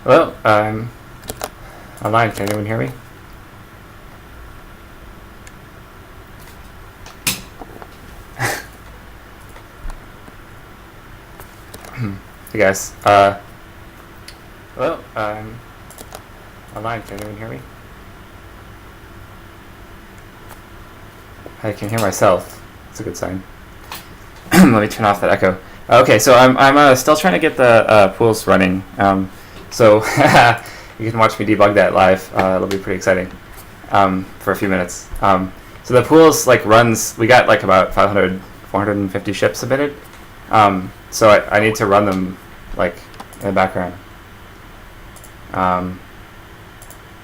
Hello, I'm online. Can anyone hear me? Hey guys. Hello, I'm online. Can anyone hear me? I can hear myself. It's a good sign. Let me turn off that echo. Okay, so I'm still trying to get the pools running. So you can watch me debug that live. It'll be pretty exciting for a few minutes. So the pools runs. We got about 450 ships submitted. So I need to run them in the background.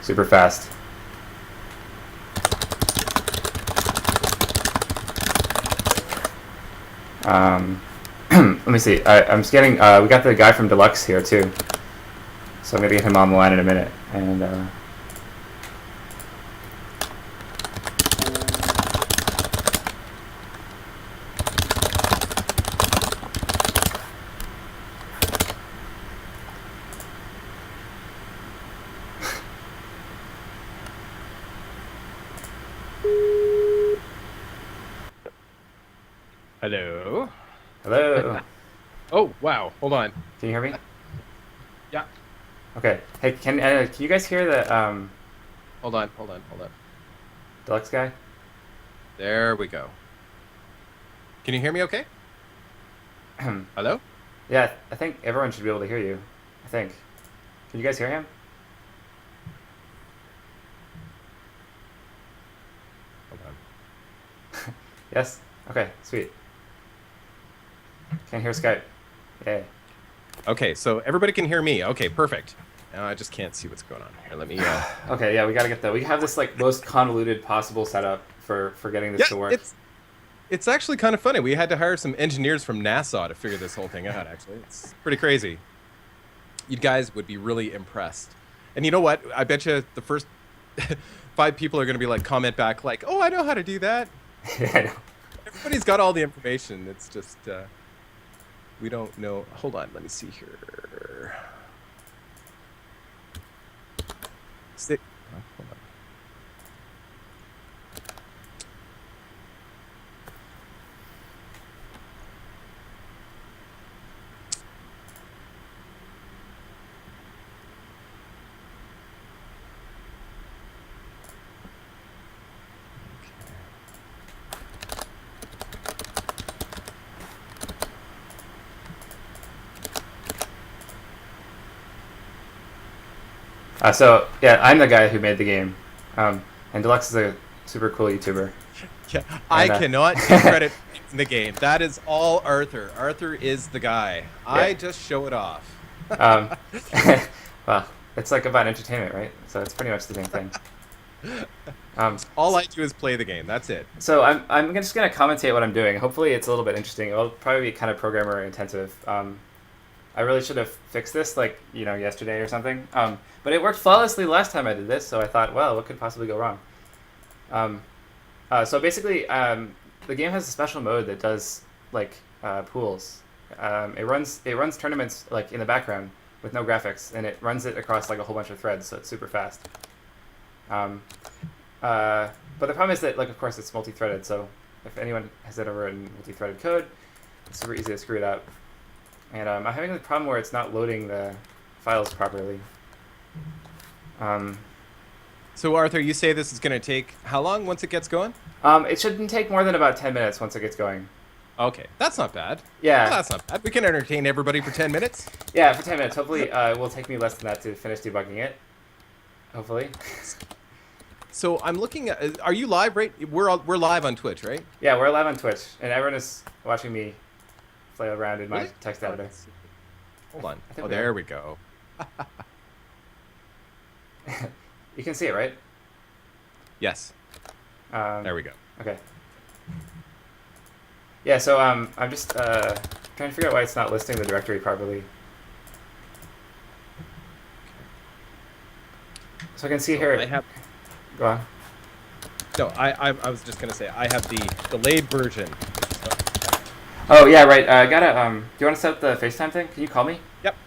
Super fast. Let me see. I'm scanning. We got the guy from Deluxe here too, so I'm gonna get him on the line in a minute. And Hello. hello. Oh wow! Hold on. Can you hear me? Yeah. Okay. Hey, can you guys hear the Hold on. Deluxe guy? There we go. Can you hear me? Okay. Hello. Yeah, I think everyone should be able to hear you. I think. Can you guys hear him? Hold on. Yes. Okay. Sweet. Can't hear Skype. Yay. Okay, so everybody can hear me. Okay, perfect. Now I just can't see what's going on here. Let me. Okay. Yeah, we gotta get that. We have this most convoluted possible setup for getting this to work. It's actually kind of funny. We had to hire some engineers from NASA to figure this whole thing out. Actually, it's pretty crazy. You guys would be really impressed. And you know what? I bet you the first 5 people are going to be comment back "Oh, I know how to do that." Yeah, I know. Everybody's got all the information. It's just we don't know. Hold on, let me see here. Hold on. So yeah, I'm the guy who made the game, and Deluxe is a super cool YouTuber. Yeah, I cannot take credit in the game. That is all Arthur. Arthur is the guy. Yeah. I just show it off. Well, it's about entertainment, right? So it's pretty much the same thing. All I do is play the game. That's it. So I'm just gonna commentate what I'm doing. Hopefully, it's a little bit interesting. It'll probably be kind of programmer intensive. I really should have fixed this yesterday or something. But it worked flawlessly last time I did this, so I thought, well, what could possibly go wrong? So basically, the game has a special mode that does pools. It runs tournaments in the background with no graphics, and it runs it across a whole bunch of threads, so it's super fast. But the problem is that of course it's multi-threaded, so if anyone has ever written multi-threaded code, it's super easy to screw it up. And I'm having the problem where it's not loading the files properly. So Arthur, you say this is going to take how long once it gets going? It shouldn't take more than about 10 minutes once it gets going. Okay, that's not bad. Yeah. Well, that's not bad. We can entertain everybody for 10 minutes. Yeah, for 10 minutes. Hopefully it will take me less than that to finish debugging it. Hopefully. So I'm looking at, are you live, right? We're live on Twitch, right? Yeah, we're live on Twitch, and everyone is watching me play around in my text editor. Hold on. Oh, there we go. You can see it, right? Yes. There we go. Okay. Yeah, so I'm just trying to figure out why it's not listing the directory properly. So I can see here. I have. Go on. No, I was just gonna say I have the delayed version. Oh yeah, right. Do you want to set up the FaceTime thing? Can you call me? Yep.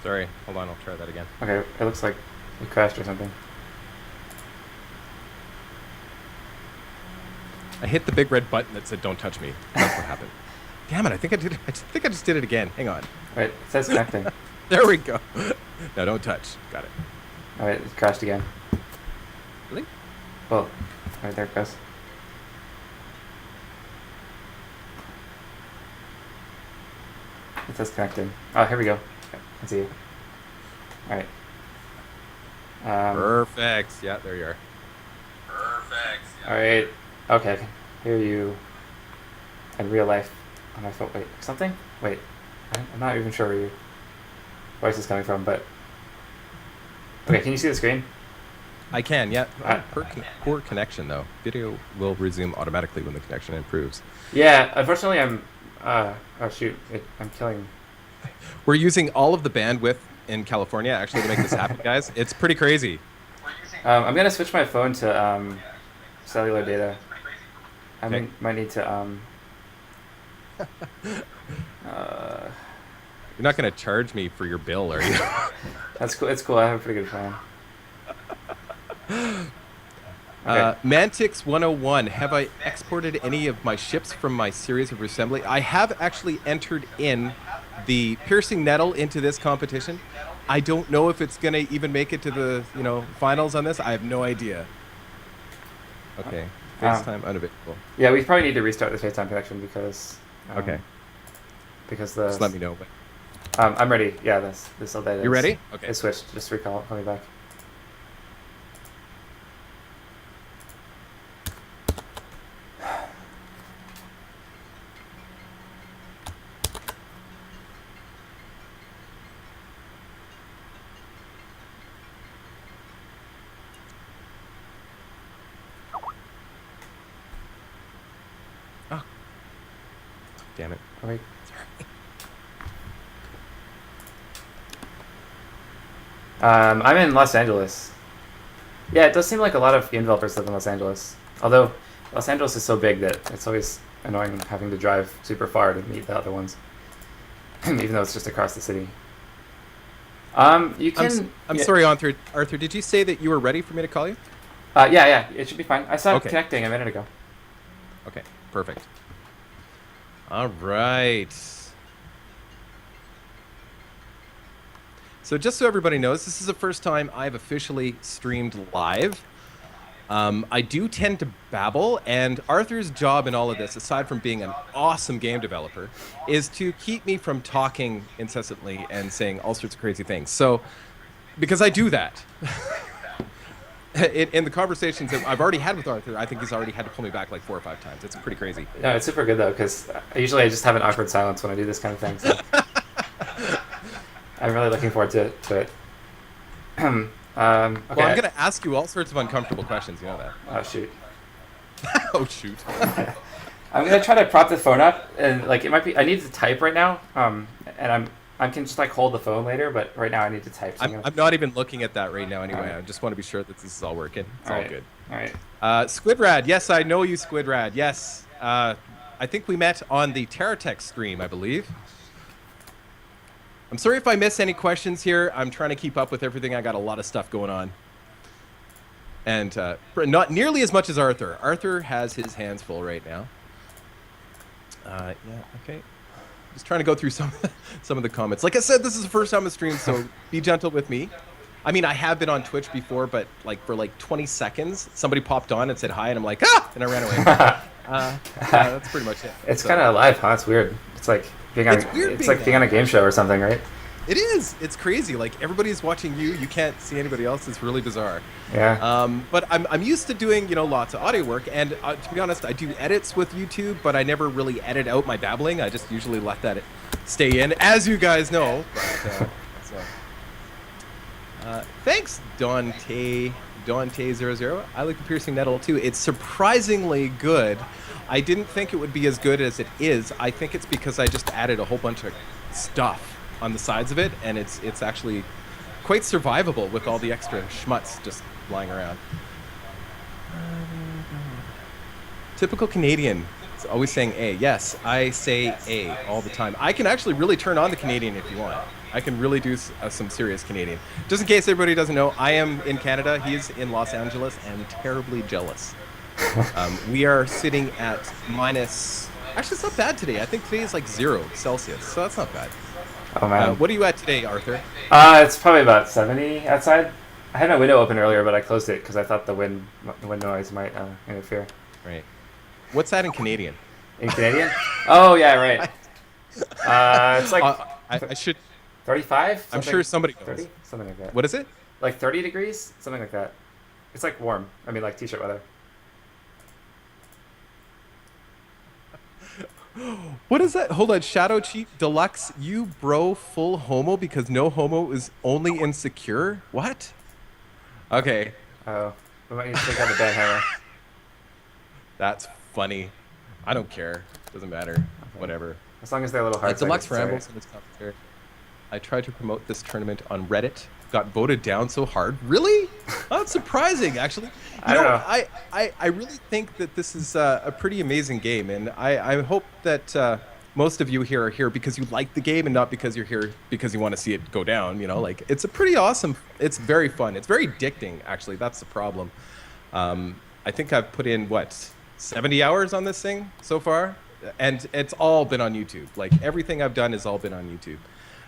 Sorry. Hold on. I'll try that again. Okay, it looks like it crashed or something. I hit the big red button that said "Don't touch me." That's what happened. Damn it! I think I did. I think I just did it again. Hang on. Wait, it says connecting. There we go. No, don't touch. Got it. All right, it crashed again. Really? Well, all right, there it goes. It says connecting. Oh, here we go. I can see you. All right. Perfect. Yeah, there you are. Perfect. Yeah. All right. Okay, I can hear you in real life on my phone. Wait, something? Wait, I'm not even sure where your voice is coming from, but okay. Can you see the screen? I can. Yeah. Poor connection though. Video will resume automatically when the connection improves. Yeah. Unfortunately, I'm. Oh shoot! I'm killing. We're using all of the bandwidth in California actually to make this happen, guys. It's pretty crazy. I'm gonna switch my phone to cellular data. I Okay. might need to You're not going to charge me for your bill, are you? That's cool. It's cool. I have a pretty good plan. Okay. Mantix 101. Have I exported any of my ships from my series of Reassembly? I have actually entered in the Piercing Nettle into this competition. I don't know if it's going to even make it to the finals on this. I have no idea. Okay. FaceTime unavailable. Yeah, we probably need to restart the FaceTime connection because. Okay. Because the. Just let me know. I'm ready. Yeah, this all day. You ready? Okay. It switched. Just call me back. Damn it. All right. I'm in Los Angeles. Yeah, it does seem like a lot of game developers live in Los Angeles. Although Los Angeles is so big that it's always annoying having to drive super far to meet the other ones, even though it's just across the city. You can. I'm sorry, Arthur. Arthur, did you say that you were ready for me to call you? Yeah, it should be fine. I saw it Okay. connecting a minute ago. Okay, perfect. All right. So just so everybody knows, this is the first time I've officially streamed live. I do tend to babble, and Arthur's job in all of this, aside from being an awesome game developer, is to keep me from talking incessantly and saying all sorts of crazy things. So, because I do that. In the conversations that I've already had with Arthur, I think he's already had to pull me back like 4 or 5 times. It's pretty crazy. No, it's super good though, because usually I just have an awkward silence when I do this kind of thing. So. I'm really looking forward to it. Okay. Well, I'm going to ask you all sorts of uncomfortable questions. You know that. Oh shoot. Oh shoot. I'm gonna try to prop the phone up, and like it might be. I need to type right now. And I can just like hold the phone later, but right now I need to type. So I'm not even looking at that right now anyway. Right. I just want to be sure that this is all working. It's all right. good. All right. Squidrad, yes, I know you, Squidrad. Yes. I think we met on the Terratech stream, I believe. I'm sorry if I miss any questions here. I'm trying to keep up with everything. I got a lot of stuff going on. And not nearly as much as Arthur. Arthur has his hands full right now. Yeah, okay. Just trying to go through some of the comments. Like I said, this is the first time I stream, so be gentle with me. I mean, I have been on Twitch before, but like for like 20 seconds, somebody popped on and said hi, and I'm like, ah, and I ran away. Yeah, that's pretty much it. It's kind of live, huh? It's weird. It's like being on. It's like being on a game show or something, right? It is. It's crazy. Like everybody's watching you. You can't see anybody else. It's really bizarre. Yeah. But I'm used to doing lots of audio work, and to be honest, I do edits with YouTube, but I never really edit out my babbling. I just usually let that stay in, as you guys know. But, thanks, Dante00. I like the Piercing Nettle too. It's surprisingly good. I didn't think it would be as good as it is. I think it's because I just added a whole bunch of stuff on the sides of it, and it's actually quite survivable with all the extra schmutz just lying around. Typical Canadian, It's always saying A. Yes, I say A all the time. I can actually really turn on the Canadian if you want. I can really do some serious Canadian. Just in case everybody doesn't know, I am in Canada. He's in Los Angeles and terribly jealous. We are sitting at minus... Actually, it's not bad today. I think today is like 0 Celsius, so that's not bad. Oh, man. What are you at today, Arthur? It's probably about 70 outside. I had my window open earlier, but I closed it because I thought the wind noise might interfere. Right. What's that in Canadian? In Canadian? Oh, yeah, right. It's like I should... 35? I'm sure somebody knows. 30? Something like that. What is it? Like 30 degrees? Something like that. It's like warm. I mean, like t-shirt weather. What is that? Hold on. Shadow Cheat Deluxe, you bro full homo because no homo is only insecure? What? Okay. Oh. We might need to take out the bad hammer. That's funny. I don't care. Doesn't matter. Okay. Whatever. As long as they're a little hard. Deluxe rambles in its commentary. I tried to promote this tournament on Reddit. Got voted down so hard. Really? That's surprising, actually. I don't know. I really think that this is a pretty amazing game, and I hope that most of you here are here because you like the game and not because you're here because you want to see it go down. You know, like it's a pretty awesome. It's very fun. It's very addicting, actually. That's the problem. I think I've put in 70 hours on this thing so far, and it's all been on YouTube. Like everything I've done has all been on YouTube.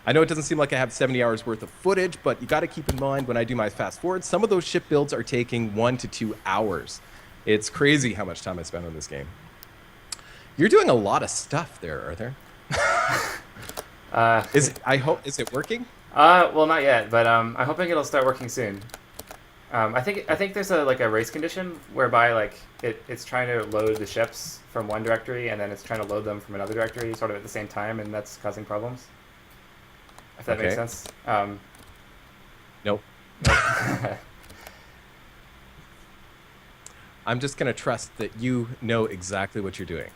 I know it doesn't seem like I have 70 hours worth of footage, but you got to keep in mind when I do my fast forward, some of those ship builds are taking 1 to 2 hours. It's crazy how much time I spend on this game. You're doing a lot of stuff there, Arthur. Is it working? Well, not yet, but I'm hoping it'll start working soon. I think there's a race condition whereby like it's trying to load the ships from one directory and then it's trying to load them from another directory sort of at the same time, and that's causing problems. If that makes sense. Nope. I'm just going to trust that you know exactly what you're doing.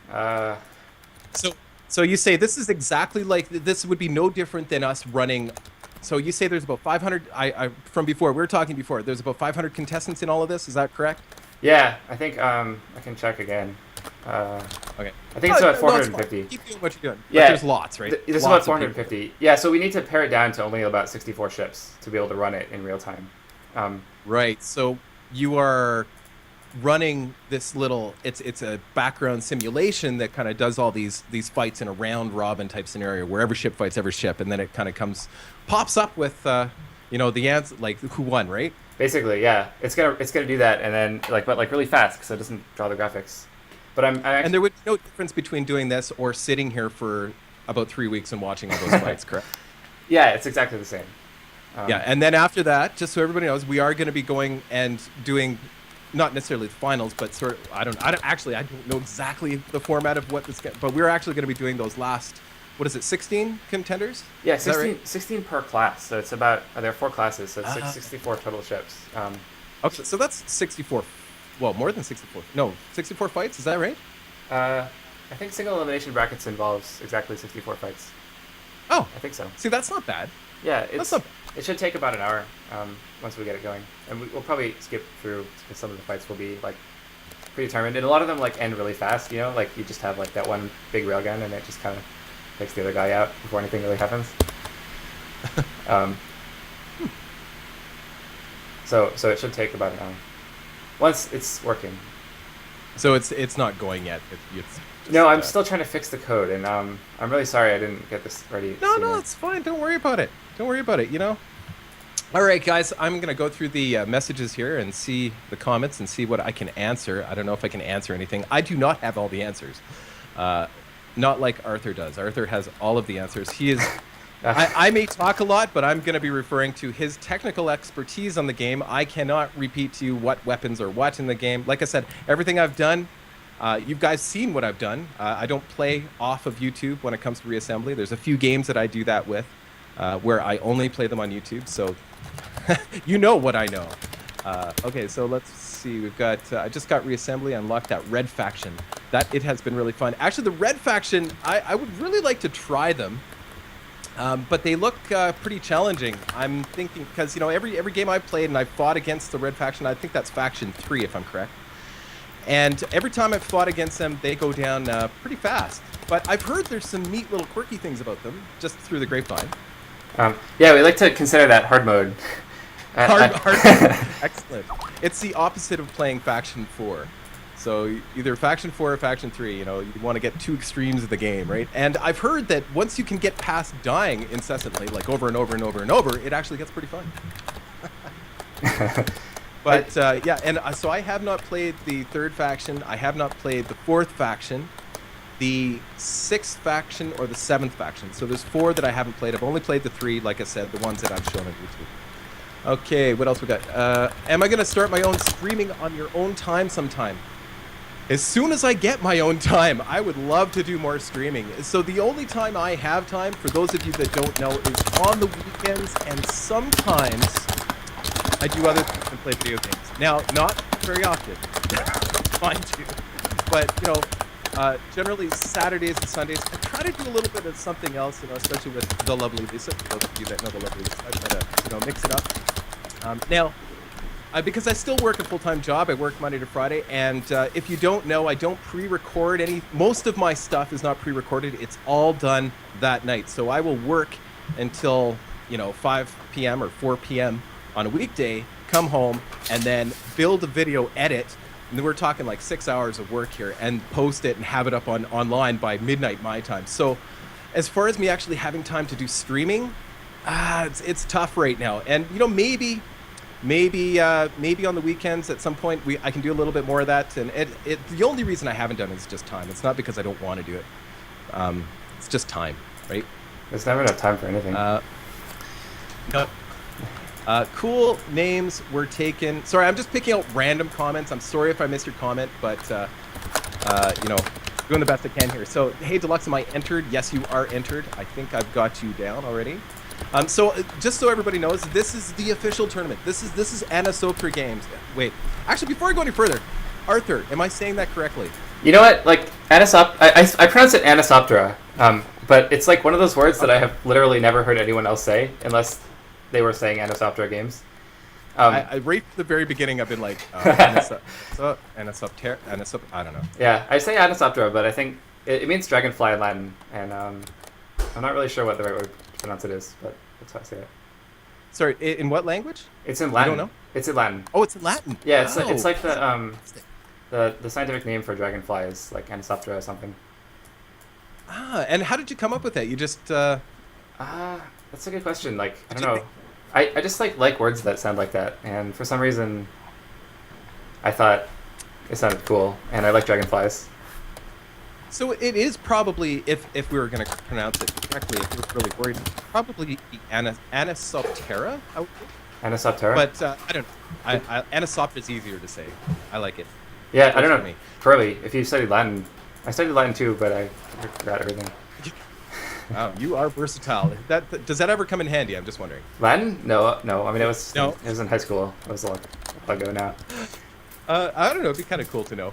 So you say this is exactly like, this would be no different than us running. So you say there's about 500, from before, we were talking before, there's about 500 contestants in all of this, is that correct? Yeah, I think I can check again. Okay. I think it's about 450. Keep doing what you're doing. Yeah, but there's lots, right? There's about 450. Yeah, so we need to pare it down to only about 64 ships to be able to run it in real time. Right. So you are running this little. It's a background simulation that kind of does all these fights in a round robin type scenario where every ship fights every ship, and then it kind of pops up with the answer, like who won, right? Basically, yeah. It's gonna do that, and then but really fast because it doesn't draw the graphics. But I'm actually... And there would be no difference between doing this or sitting here for about 3 weeks and watching all those fights, correct? Yeah, it's exactly the same. Yeah, and then after that, just so everybody knows, we are going to be going and doing, not necessarily the finals, but sort of, I don't know exactly the format of what this, but we're actually going to be doing those last, 16 contenders? Yeah, 16 per class. So it's about, there are 4 classes, so it's 64 total ships. Okay, so that's 64. Well, more than 64. No, 64 fights. Is that right? I think single elimination brackets involves exactly 64 fights. Oh, I think so. See, that's not bad. Yeah, it should take about an hour once we get it going, and we'll probably skip through because some of the fights will be predetermined, and a lot of them end really fast. You know, like you just have that one big railgun, and it just kind of takes the other guy out before anything really happens. So it should take about an hour. Once it's working. So it's not going yet. No, I'm still trying to fix the code, and I'm really sorry I didn't get this ready. No, it's fine. Don't worry about it. All right, guys, I'm going to go through the messages here and see the comments and see what I can answer. I don't know if I can answer anything. I do not have all the answers. Not like Arthur does. Arthur has all of the answers. He is... I may talk a lot, but I'm going to be referring to his technical expertise on the game. I cannot repeat to you what weapons are what in the game. Like I said, everything I've done, you guys seen what I've done. I don't play off of YouTube when it comes to reassembly. There's a few games that I do that with, where I only play them on YouTube. So you know what I know. Okay, so let's see. We've got. I just got reassembly. Unlocked that red faction. It has been really fun. Actually, the red faction, I would really like to try them. But they look pretty challenging. I'm thinking because every game I've played and I've fought against the red faction, I think that's faction 3 if I'm correct. And every time I've fought against them, they go down pretty fast. But I've heard there's some neat little quirky things about them, just through the grapevine. Yeah, we like to consider that hard mode. Hard Excellent. It's the opposite of playing Faction 4. So either Faction 4 or Faction 3, you know, you want to get two extremes of the game, right? And I've heard that once you can get past dying incessantly, like over and over and over and over, it actually gets pretty fun. But yeah, and so I have not played the 3rd faction. I have not played the 4th faction, the 6th faction, or the 7th faction. So there's 4 that I haven't played. I've only played the 3, like I said, the ones that I've shown on YouTube. Okay, what else we got? Am I going to start my own streaming on your own time sometime? As soon as I get my own time, I would love to do more streaming. So the only time I have time, for those of you that don't know, is on the weekends, and sometimes I do other things than play video games. Now, not very often, mind you, but you know, generally Saturdays and Sundays, I try to do a little bit of something else, you know, especially with the lovely Lisa. For those of you that know the lovely Lisa, I try to, you know, mix it up. Now, because I still work a full-time job, I work Monday to Friday, and if you don't know, I don't pre-record any. Most of my stuff is not pre-recorded. It's all done that night. So I will work until, you know, 5 p.m. or 4 p.m. on a weekday, come home, and then build a video edit. And we're talking like 6 hours of work here, and post it and have it up online by midnight my time. So as far as me actually having time to do streaming, it's tough right now. And, you know, maybe on the weekends at some point I can do a little bit more of that. And the only reason I haven't done it is just time. It's not because I don't want to do it. It's just time, right? There's never enough time for anything. No. Cool names were taken. Sorry, I'm just picking out random comments. I'm sorry if I missed your comment, but you know, doing the best I can here. So, hey, Deluxe, am I entered? Yes, you are entered. I think I've got you down already. So just so everybody knows, this is the official tournament. This is Anisoptera Games. Wait, actually, before I go any further, Arthur, am I saying that correctly? You know what? Like I pronounce it Anisoptera, but it's like one of those words that I have literally never heard anyone else say, unless they were saying Anisoptera Games. I right from the very beginning, I've been like Anisoptera, I don't know. Yeah, I say Anisoptera, but I think it means dragonfly in Latin, and I'm not really sure what the right way to pronounce it is, but that's how I say it. Sorry, in what language? It's in Latin. You don't know? It's in Latin. Oh, it's in Latin. Yeah, it's like the scientific name for dragonfly is like Anisoptera or something. And how did you come up with that? You just that's a good question. Like, I don't know. I just like words that sound like that, and for some reason I thought it sounded cool, and I like dragonflies. So it is probably, if we were going to pronounce it correctly, if you're really worried, probably Anisoptera. Anisoptera? But I don't know. Anisoptera is easier to say. I like it. Yeah, I don't know. Probably. If you studied Latin, I studied Latin too, but I forgot everything. Wow, you are versatile. Does that ever come in handy? I'm just wondering. Latin? No. I mean, it was in high school. It was a while ago now. I don't know. It'd be kind of cool to know.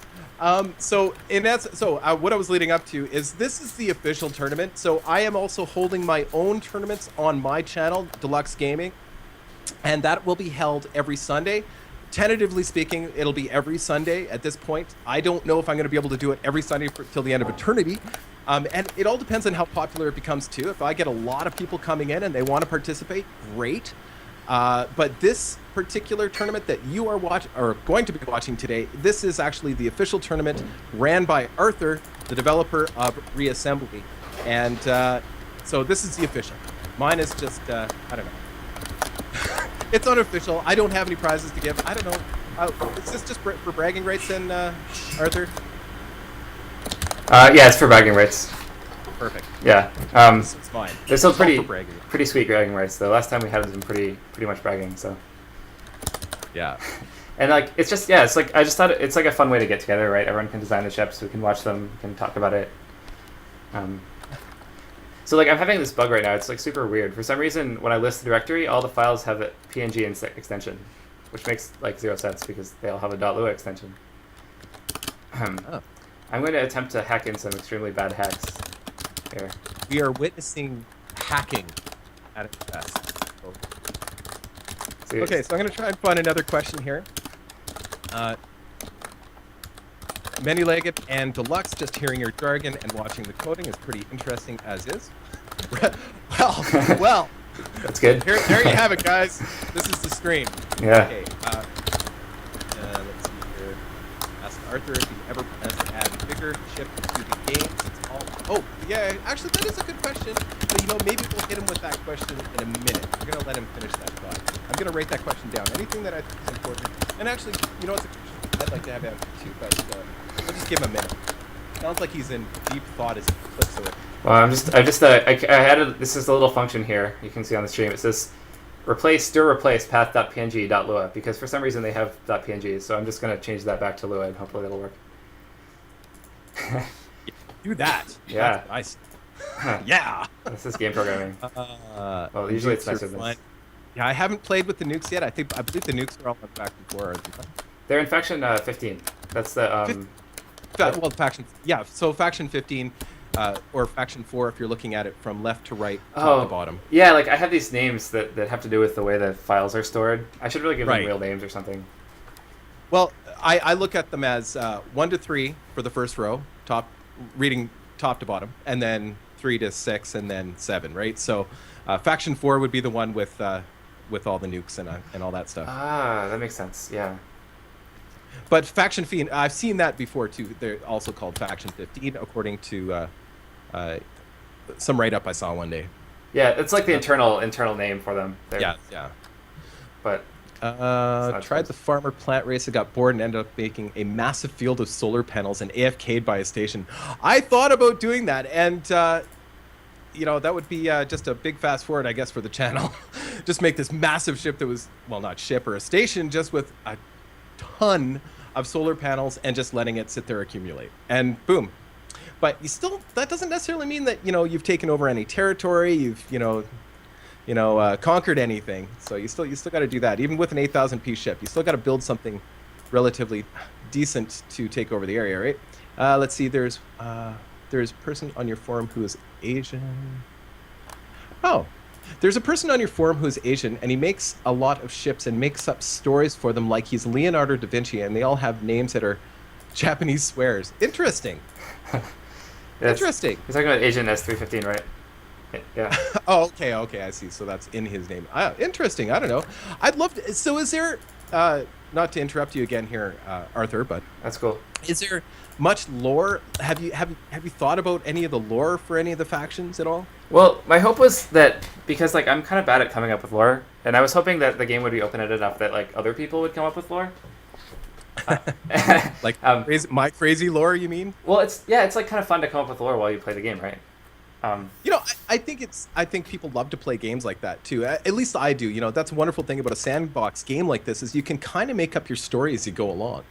So what I was leading up to is this is the official tournament. So I am also holding my own tournaments on my channel, Deluxe Gaming, and that will be held every Sunday. Tentatively speaking, it'll be every Sunday at this point. I don't know if I'm going to be able to do it every Sunday till the end of eternity. And it all depends on how popular it becomes too. If I get a lot of people coming in and they want to participate, great. But this particular tournament that you are going to be watching today, this is actually the official tournament ran by Arthur, the developer of Reassembly. And so this is the official. Mine is just, I don't know. It's unofficial. I don't have any prizes to give. I don't know. Is this just for bragging rights then, Arthur? Yeah, it's for bragging rights. Perfect. Yeah. It's fine. They're still pretty sweet bragging rights. The last time we had them pretty much bragging. So. Yeah. And like it's just it's like I just thought it's like a fun way to get together, right? Everyone can design the ships, we can watch them, we can talk about it. So like I'm having this bug right now. It's like super weird. For some reason, when I list the directory, all the files have a PNG extension, which makes like zero sense because they all have a .lua extension. I'm going to attempt to hack in some extremely bad hacks here. We are witnessing hacking at its best. Okay, so I'm going to try and find another question here. Many-legged and deluxe. Just hearing your jargon and watching the coding is pretty interesting as is. well. That's good. There you have it, guys. This is the stream. Yeah. Okay. Let's see here. Ask Arthur if he ever plans to add a bigger ship to the game. Since all. Oh, yeah. Actually, that is a good question. But maybe we'll hit him with that question in a minute. We're gonna let him finish that thought. I'm gonna write that question down. Anything that I think is important. And actually, it's a question I'd like to have answered too. But we'll just give him a minute. Sounds like he's in deep thought as he flips away. Well, I added, this is a little function here you can see on the stream. It says replace path.png.lua because for some reason they have .png, so I'm just going to change that back to Lua and hopefully it'll work. Do that. Yeah. That's nice. Yeah. This is game programming. Well, usually it's nicer than this. Yeah, I haven't played with the nukes yet. I believe the nukes are all on faction 4. Aren't they? They're in faction 15. That's the faction. Yeah, so faction 15. Or faction 4 if you're looking at it from left to right, top to bottom. Yeah, like I have these names that have to do with the way the files are stored. I should really give them real names or something. Well, I look at them as 1 to 3 for the first row, reading top to bottom, and then 3 to 6, and then 7, right? So faction 4 would be the one with all the nukes and all that stuff. Ah, that makes sense, yeah. But faction 15, I've seen that before too. They're also called faction 15, according to some write-up I saw one day. Yeah, it's like the internal name for them. Yeah. But tried the farmer plant race. I got bored and ended up making a massive field of solar panels and AFK'd by a station. I thought about doing that, and that would be just a big fast forward, I guess, for the channel. Just make this massive ship that was, well, not ship or a station, just with a ton of solar panels and just letting it sit there accumulate, and boom. But that doesn't necessarily mean that you've taken over any territory, you've conquered anything. So you still got to do that. Even with an 8,000 piece ship, you still got to build something relatively decent to take over the area, right? Let's see. There's a person on your forum who is Asian. Oh. There's a person on your forum who is Asian, and he makes a lot of ships and makes up stories for them like he's Leonardo da Vinci, and they all have names that are Japanese swears. Interesting. Interesting. He's talking about Asian S315, right? Yeah. Oh, okay, I see. So that's in his name. Interesting. I don't know. I'd love to. So is there, not to interrupt you again here, Arthur, but that's cool. Is there much lore? Have you thought about any of the lore for any of the factions at all? Well, my hope was that because I'm kind of bad at coming up with lore, and I was hoping that the game would be open-ended enough that other people would come up with lore. My crazy lore, you mean? Well, it's kind of fun to come up with lore while you play the game, right? I think people love to play games like that too. At least I do. That's a wonderful thing about a sandbox game like this is you can kind of make up your story as you go along.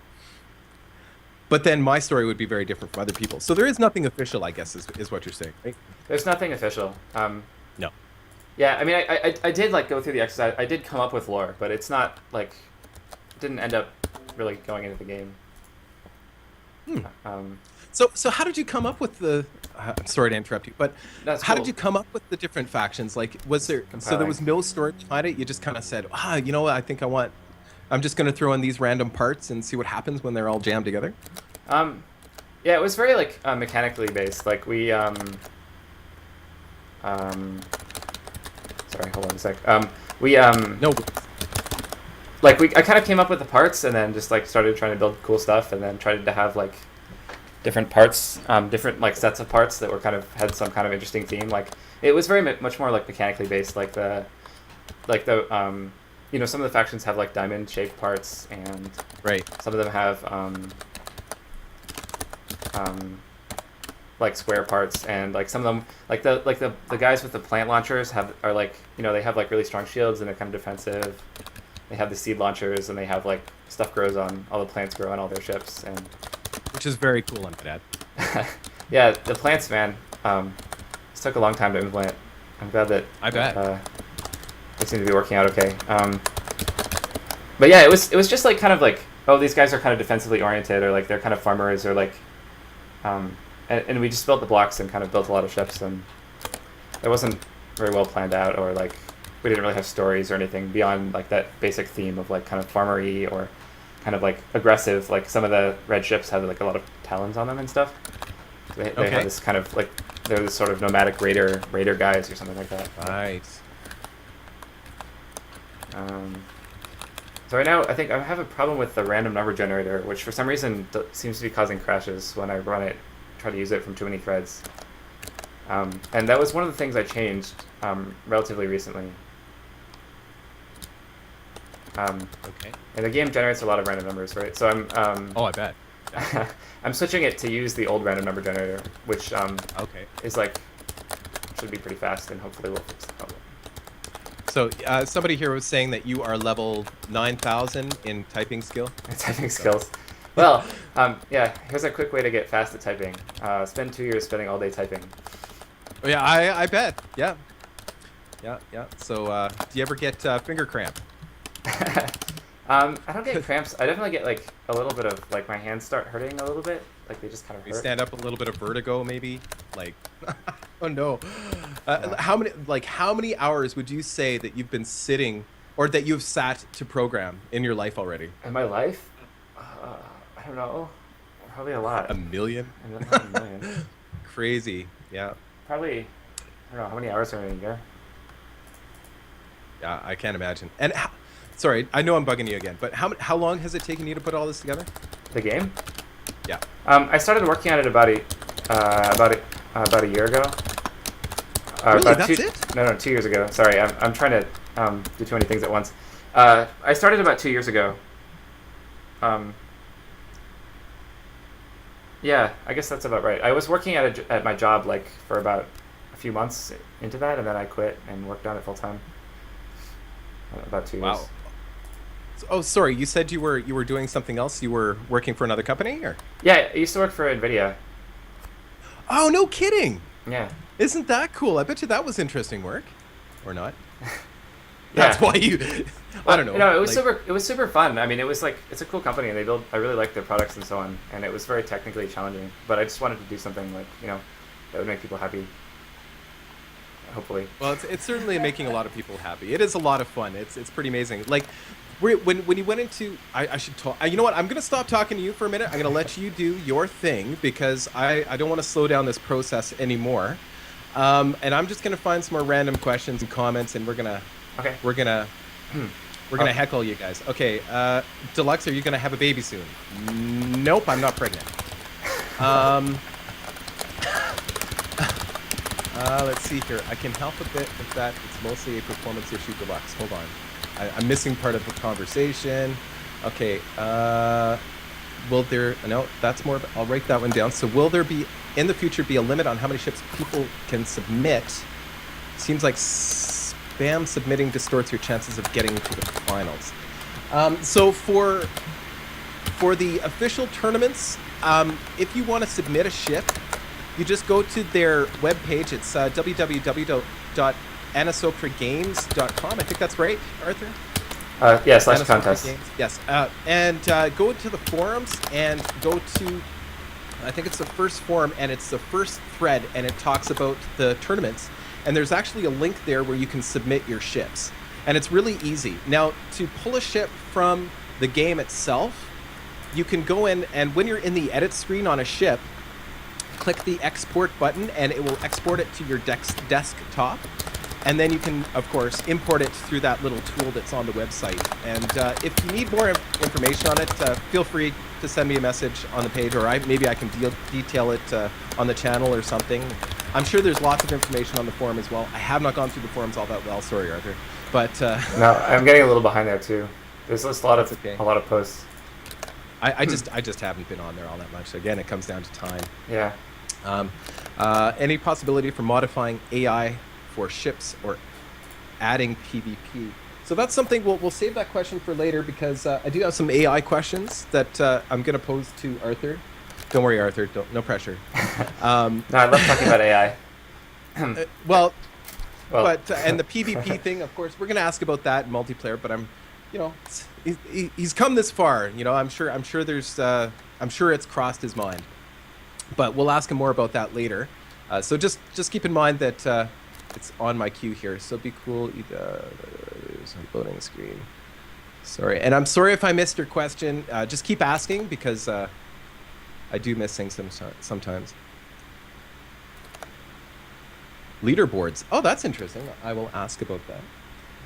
But then my story would be very different from other people. So there is nothing official, I guess, is what you're saying, right? There's nothing official. No. Yeah, I mean, I did go through the exercise. I did come up with lore, but it's not didn't end up really going into the game. So how did you come up with the? I'm sorry to interrupt you, but how did you come up with the different factions? Was there? Compiling. So there was no story behind it. You just kind of said, you know what? I think I'm just going to throw in these random parts and see what happens when they're all jammed together. Yeah, it was very mechanically based. We sorry, hold on a sec. No. I kind of came up with the parts and then just started trying to build cool stuff and then tried to have different parts, different sets of parts that were had some kind of interesting theme. It was very much more mechanically based. Some of the factions have diamond shaped parts and some of them have square parts, and some of them the guys with the plant launchers they have really strong shields and they're kind of defensive. They have the seed launchers and they have stuff grows on all the plants grow on all their ships, and which is very cool and bad. Yeah, the plants, man. This took a long time to implement. I'm glad that I bet they seem to be working out okay. But yeah, it was just these guys are kind of defensively oriented, or they're kind of farmers, or and we just built the blocks and kind of built a lot of ships, and it wasn't very well planned out, or we didn't really have stories or anything beyond that basic theme of kind of farmery or kind of like aggressive. Like some of the red ships have like a lot of talons on them and stuff. They have this kind of like they're this sort of nomadic raider guys or something like that. Right. So right now, I think I have a problem with the random number generator, which for some reason seems to be causing crashes when I run it, try to use it from too many threads. And that was one of the things I changed relatively recently. Okay. And the game generates a lot of random numbers, right? So I'm Oh, I bet. I'm switching it to use the old random number generator, which Okay. is like should be pretty fast, and hopefully will fix the problem. So somebody here was saying that you are level 9,000 in typing skill. Typing skills. Well, yeah. Here's a quick way to get fast at typing. Spend 2 years spending all day typing. Oh, yeah, I bet. Yeah. So do you ever get finger cramp? I don't get cramps. I definitely get like a little bit of like my hands start hurting a little bit. Like they just kind of You hurt. stand up, a little bit of vertigo, maybe. Like, oh no. How many hours would you say that you've been sitting, or that you've sat to program in your life already? In my life, I don't know. Probably a lot. A million. A million. Crazy. Yeah. Probably. I don't know how many hours are in a year. Yeah, I can't imagine. And sorry, I know I'm bugging you again, but how long has it taken you to put all this together? The game? Yeah. I started working on it about a year ago. Really? About That's it? No, 2 years ago. Sorry, I'm trying to do too many things at once. I started about 2 years ago. Yeah, I guess that's about right. I was working at my job like for about a few months into that, and then I quit and worked on it full time. About 2 years. Wow. Oh, sorry. You said you were doing something else. You were working for another company, or? Yeah, I used to work for NVIDIA. Oh, no kidding. Yeah. Isn't that cool? I bet you that was interesting work, or not? Yeah. That's why you. I don't know. You know, it was super fun. I mean, it was like it's a cool company, and I really liked their products and so on, and it was very technically challenging. But I just wanted to do something like that would make people happy. Hopefully. Well, it's certainly making a lot of people happy. It is a lot of fun. It's pretty amazing. Like, when you went into, I should talk. You know what? I'm gonna stop talking to you for a minute. I'm gonna let you do your thing because I don't want to slow down this process anymore. And I'm just gonna find some more random questions and comments, and we're gonna heckle you guys. Okay, Deluxe, are you gonna have a baby soon? Nope, I'm not pregnant. Let's see here. I can help a bit with that. It's mostly a performance issue, Deluxe. Hold on. I'm missing part of the conversation. Okay. Will there... No, that's more... I'll write that one down. So will there be, in the future, be a limit on how many ships people can submit? Seems like spam submitting distorts your chances of getting to the finals. So for the official tournaments, if you want to submit a ship, you just go to their webpage. It's www.anisopteragames.com. I think that's right, Arthur? Yeah, /contest. Yes. And go to the forums and go to, I think it's the first forum, and it's the first thread, and it talks about the tournaments. And there's actually a link there where you can submit your ships. And it's really easy. Now, to pull a ship from the game itself, you can go in, and when you're in the edit screen on a ship, click the export button, and it will export it to your desktop. And then you can, of course, import it through that little tool that's on the website. And if you need more information on it, feel free to send me a message on the page, or maybe I can detail it on the channel or something. I'm sure there's lots of information on the forum as well. I have not gone through the forums all that well. Sorry, Arthur. But no, I'm getting a little behind there too. There's just a lot of posts. I just haven't been on there all that much. Again, it comes down to time. Yeah. Any possibility for modifying AI for ships or adding PvP? So that's something we'll save that question for later, because I do have some AI questions that I'm going to pose to Arthur. Don't worry, Arthur. No pressure. No, I love talking about AI. Well, but and the PvP thing, of course, we're going to ask about that in multiplayer. But he's come this far. I'm sure it's crossed his mind. But we'll ask him more about that later. So just keep in mind that it's on my queue here. So be cool. There's a loading screen. Sorry, and I'm sorry if I missed your question. Just keep asking because I do miss things sometimes. Leaderboards. Oh, that's interesting. I will ask about that.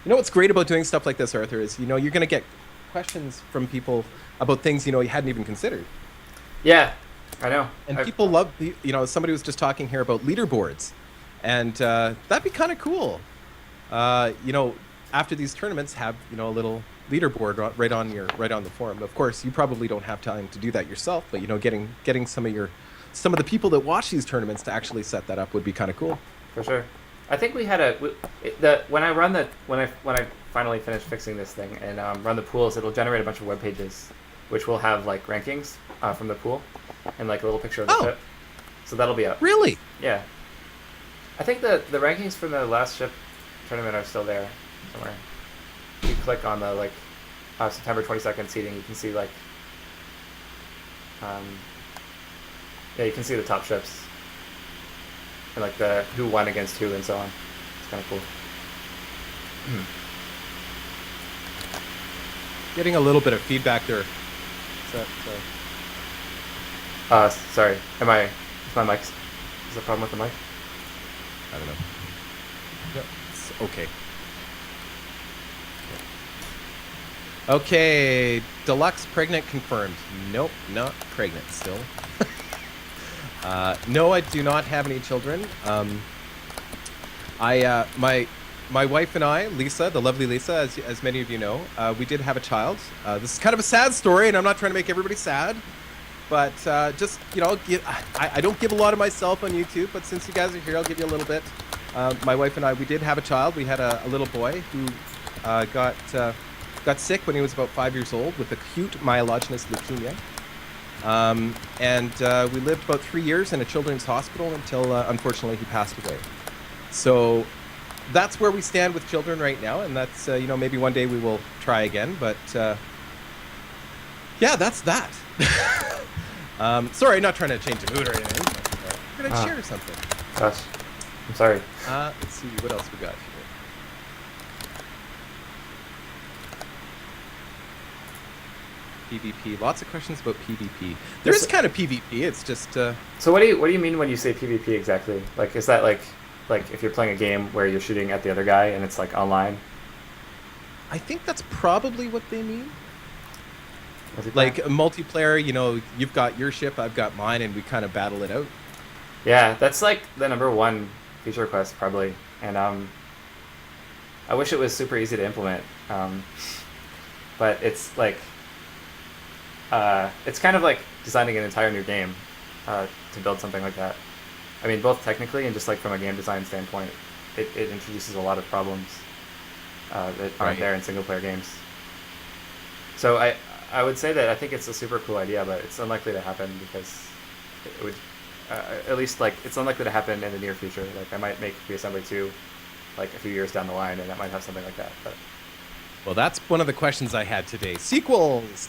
You know what's great about doing stuff like this, Arthur, is you're going to get questions from people about things you hadn't even considered. Yeah, I know. And people love somebody was just talking here about leaderboards, and that'd be kind of cool. After these tournaments, have a little leaderboard right on the forum. Of course, you probably don't have time to do that yourself, but getting some of the people that watch these tournaments to actually set that up would be kind of cool. For sure. I think we had when I finally finish fixing this thing and run the pools, it'll generate a bunch of web pages, which will have like rankings from the pool and like a little picture of the ship. So that'll be up. Really? Yeah. I think the rankings from the last ship tournament are still there somewhere. If you click on the September 22nd seating, you can see you can see the top ships and like the who won against who and so on. It's kind of cool. Getting a little bit of feedback there. Sorry. Is my mic? Is there a problem with the mic? I don't know. No, it's okay. Okay, Deluxe pregnant confirmed. Nope, not pregnant still. No, I do not have any children. My wife and I, Lisa, the lovely Lisa, as many of you know, we did have a child. This is kind of a sad story, and I'm not trying to make everybody sad, but I don't give a lot of myself on YouTube, but since you guys are here, I'll give you a little bit. My wife and I, we did have a child. We had a little boy who got sick when he was about 5 years old with acute myelogenous leukemia. We lived about 3 years in a children's hospital until, unfortunately, he passed away. So that's where we stand with children right now, and that's, maybe one day we will try again, but, yeah, that's that. Sorry, not trying to change the mood or anything, but we're going to share something. Gosh, I'm sorry. Let's see, what else we got here? PvP. Lots of questions about PvP. There is kind of PvP. It's just. So what do you mean when you say PvP exactly? Like, is that like if you're playing a game where you're shooting at the other guy and it's like online? I think that's probably what they mean. Like a multiplayer, you've got your ship, I've got mine, and we kind of battle it out. Yeah, that's like the #1 feature request probably, and I wish it was super easy to implement, but it's like. It's kind of like designing an entire new game to build something like that. I mean, both technically and just like from a game design standpoint, it introduces a lot of problems that aren't there in single-player games. So I would say that I think it's a super cool idea, but it's unlikely to happen because it would, at least like it's unlikely to happen in the near future. Like I might make Reassembly 2 like a few years down the line, and that might have something like that. But. Well, that's one of the questions I had today. Sequels!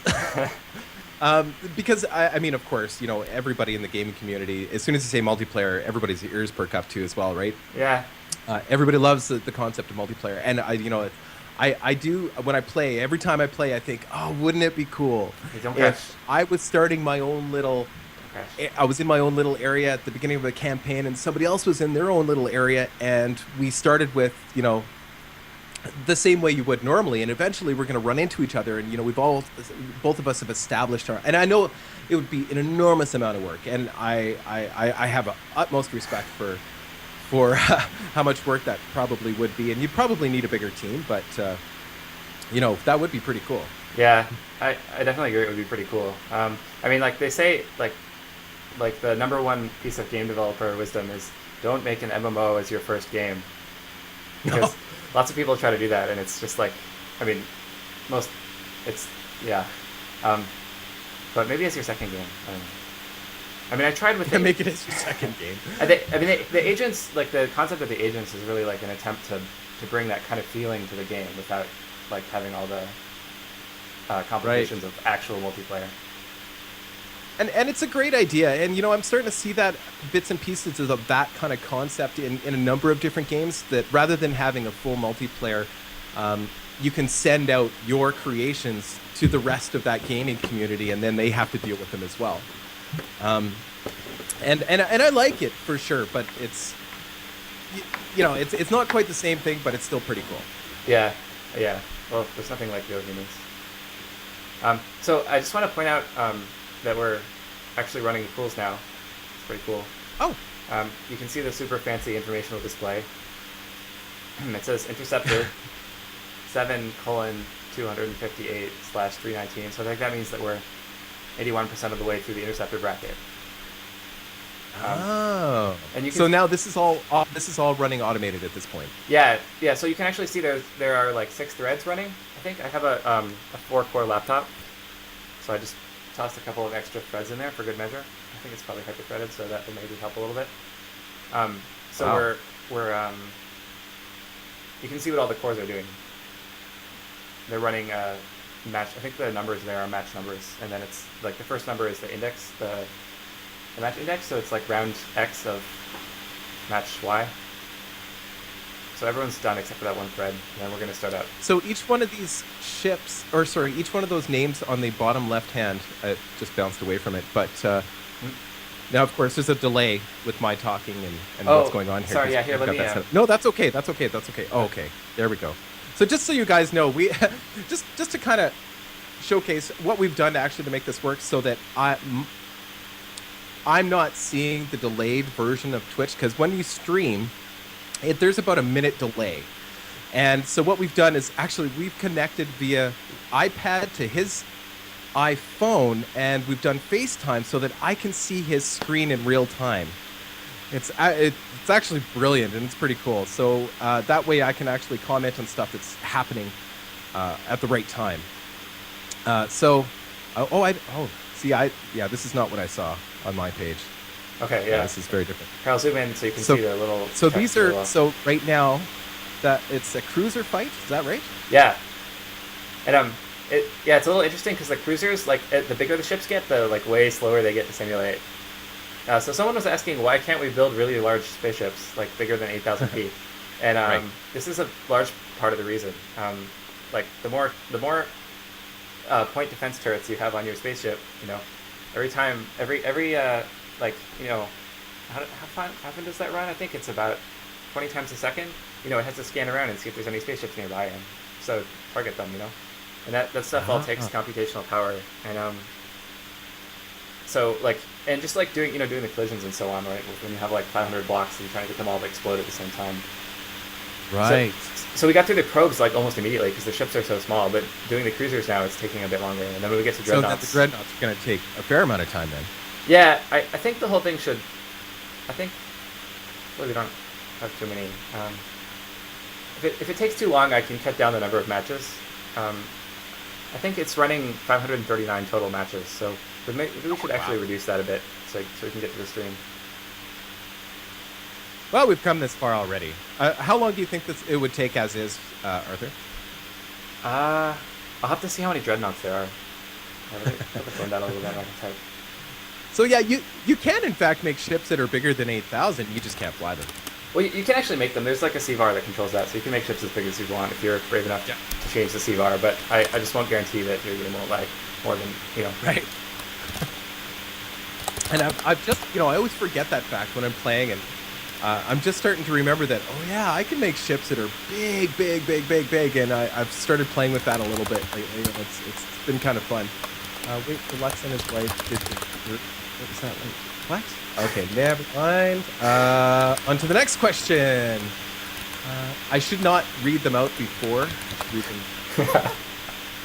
Because, I mean, of course, everybody in the gaming community, as soon as you say multiplayer, everybody's ears perk up too as well, right? Yeah. Everybody loves the concept of multiplayer. And, I do, when I play, every time I play, I think, oh, wouldn't it be cool if I was starting my own little... I was in my own little area at the beginning of a campaign, and somebody else was in their own little area, and we started with, the same way you would normally, and eventually we're going to run into each other, and both of us have established our, and I know it would be an enormous amount of work, and I have a utmost respect for how much work that probably would be, and you'd probably need a bigger team, but that would be pretty cool. Yeah, I definitely agree. It would be pretty cool. I mean, like they say, like the #1 piece of game developer wisdom is don't make an MMO as your first game, because lots of people try to do that, and it's just like, I mean, but maybe it's your second game. I mean, I tried with make it as your second game. The agents, like the concept of the agents, is really like an attempt to bring that kind of feeling to the game without like having all the complications of actual multiplayer. And it's a great idea, and I'm starting to see that bits and pieces of that kind of concept in a number of different games, that rather than having a full multiplayer you can send out your creations to the rest of that gaming community, and then they have to deal with them as well. And I like it for sure, but it's it's not quite the same thing, but it's still pretty cool. Yeah. Well, there's nothing like real humans. So I just want to point out that we're actually running the pools now. It's pretty cool. Oh. You can see the super fancy informational display. It says Interceptor 7:258/319. So I think that means that we're 81% of the way through the Interceptor bracket. And you can so now this is all running automated at this point. Yeah. So you can actually see there are like 6 threads running. I think I have a 4-core laptop, so I just tossed a couple of extra threads in there for good measure. I think it's probably hyper-threaded, so that will maybe help a little bit. So wow. we're you can see what all the cores are doing. They're running match. I think the numbers there are match numbers, and then it's like the first number is the index, the match index. So it's like round X of match Y. So everyone's done except for that one thread, and then we're going to start up. So each one of these ships, each one of those names on the bottom left hand, just bounced away from it. But now, of course, there's a delay with my talking and what's going on here. Sorry, yeah, here, let me... No, that's okay. That's okay. Oh, okay. There we go. So just so you guys know, we just to kind of showcase what we've done actually to make this work, so that I'm not seeing the delayed version of Twitch, because when you stream, there's about a minute delay. And so what we've done is actually we've connected via iPad to his iPhone, and we've done FaceTime so that I can see his screen in real time. It's actually brilliant, and it's pretty cool. So that way I can actually comment on stuff that's happening at the right time. This is not what I saw on my page. Okay, yeah. This is very different. Carl, zoom in so you can see the little... So these are... So right now, that it's a cruiser fight, is that right? Yeah. And it's a little interesting because the cruisers, like, the bigger the ships get, the like way slower they get to simulate. So someone was asking, why can't we build really large spaceships, like bigger than 8,000 feet? And right. This is a large part of the reason. Like the more point defense turrets you have on your spaceship, every how often does that run? I think it's about 20 times a second. It has to scan around and see if there's any spaceships nearby, and so target them. And that stuff all takes computational power, and so like, and just like doing the collisions and so on, right? When you have like 500 blocks and you're trying to get them all to explode at the same time. Right. So we got through the probes like almost immediately because the ships are so small, but doing the cruisers now, it's taking a bit longer, and then when we get to dreadnoughts... So the dreadnoughts are going to take a fair amount of time then. Yeah, I think the whole thing should... Well, we don't have too many. If it takes too long, I can cut down the number of matches. I think it's running 539 total matches, so maybe we should actually reduce that a bit so we can get to the stream. Well, we've come this far already. How long do you think it would take as is, Arthur? I'll have to see how many dreadnoughts there are. Put the phone down a little bit, I can type. So yeah, you can in fact make ships that are bigger than 8,000. You just can't fly them. Well, you can actually make them. There's like a CVAR that controls that, so you can make ships as big as you want if you're brave enough to change the CVAR. But I just won't guarantee that your game won't lag more than Right. And I've just I always forget that fact when I'm playing, and I'm just starting to remember that. Oh yeah, I can make ships that are big, and I've started playing with that a little bit lately. It's been kind of fun. Wait for Lex and his wife. What was that like? What? Okay, never mind. On to the next question. I should not read them out before. I should read them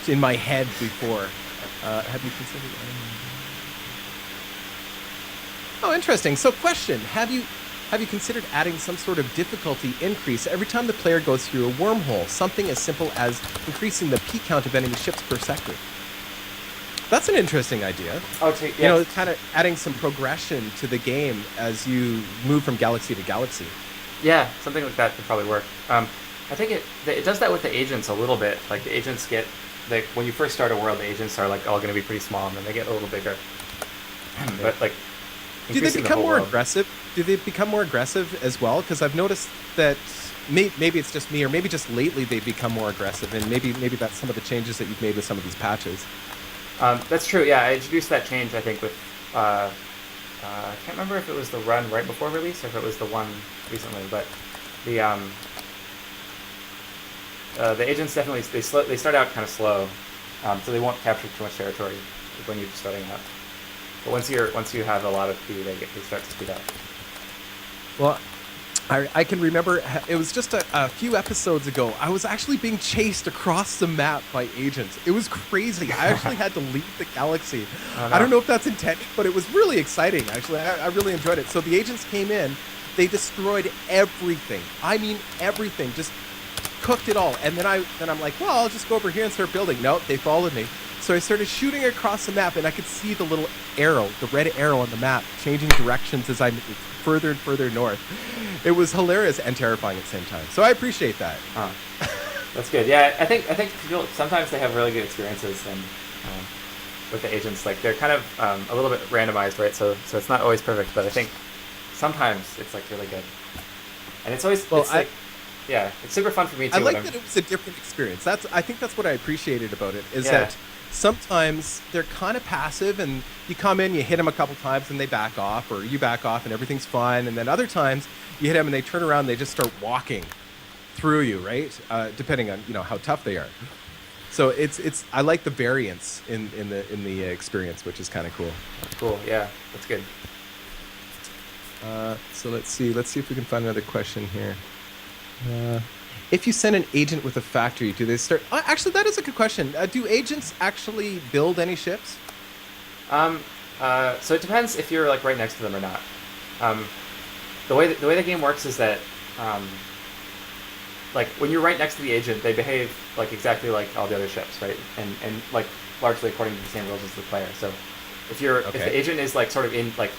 in my head before. Have you considered... Oh, interesting. So question, have you considered adding some sort of difficulty increase every time the player goes through a wormhole? Something as simple as increasing the P count of enemy ships per sector. That's an interesting idea. Kind of adding some progression to the game as you move from galaxy to galaxy. Yeah, something like that could probably work. I think it does that with the agents a little bit. Like the agents when you first start a world, the agents are like all going to be pretty small, and then they get a little bigger. But like, do they become more aggressive? Do they become more aggressive as well? Because I've noticed that maybe it's just me, or maybe just lately they've become more aggressive, and maybe that's some of the changes that you've made with some of these patches. That's true. Yeah, I introduced that change, I think, with I can't remember if it was the run right before release or if it was the one recently, but the agents definitely they start out kind of slow, so they won't capture too much territory when you're starting out. But once you have a lot of Q, they start to speed up. Well, I can remember it was just a few episodes ago. I was actually being chased across the map by agents. It was crazy. I actually had to leave the galaxy. Oh, no. I don't know if that's intended, but it was really exciting. Actually, I really enjoyed it. So the agents came in, they destroyed everything. I mean everything. Just cooked it all. And then I'm like, well, I'll just go over here and start building. Nope, they followed me. So I started shooting across the map, and I could see the little arrow, the red arrow on the map, changing directions as I moved further and further north. It was hilarious and terrifying at the same time. So I appreciate that. That's good. Yeah, I think people, sometimes they have really good experiences and with the agents. Like they're kind of a little bit randomized, right? So it's not always perfect, but I think sometimes it's like really good. And it's always yeah, it's super fun for me too. I like that it was a different experience. I think that's what I appreciated about it, is that sometimes they're kind of passive, and you come in, you hit them a couple times, and they back off, or you back off, and everything's fine. And then other times, you hit them, and they turn around, and they just start walking through you, right? Depending on how tough they are. So I like the variance in the experience, which is kind of cool. Cool. Yeah, that's good. So let's see if we can find another question here. If you send an agent with a factory, do they start... actually, that is a good question. Do agents actually build any ships? So it depends if you're like right next to them or not. The way the game works is that like when you're right next to the agent, they behave like exactly like all the other ships, right? And like largely according to the same rules as the player. So if the agent is like sort of in like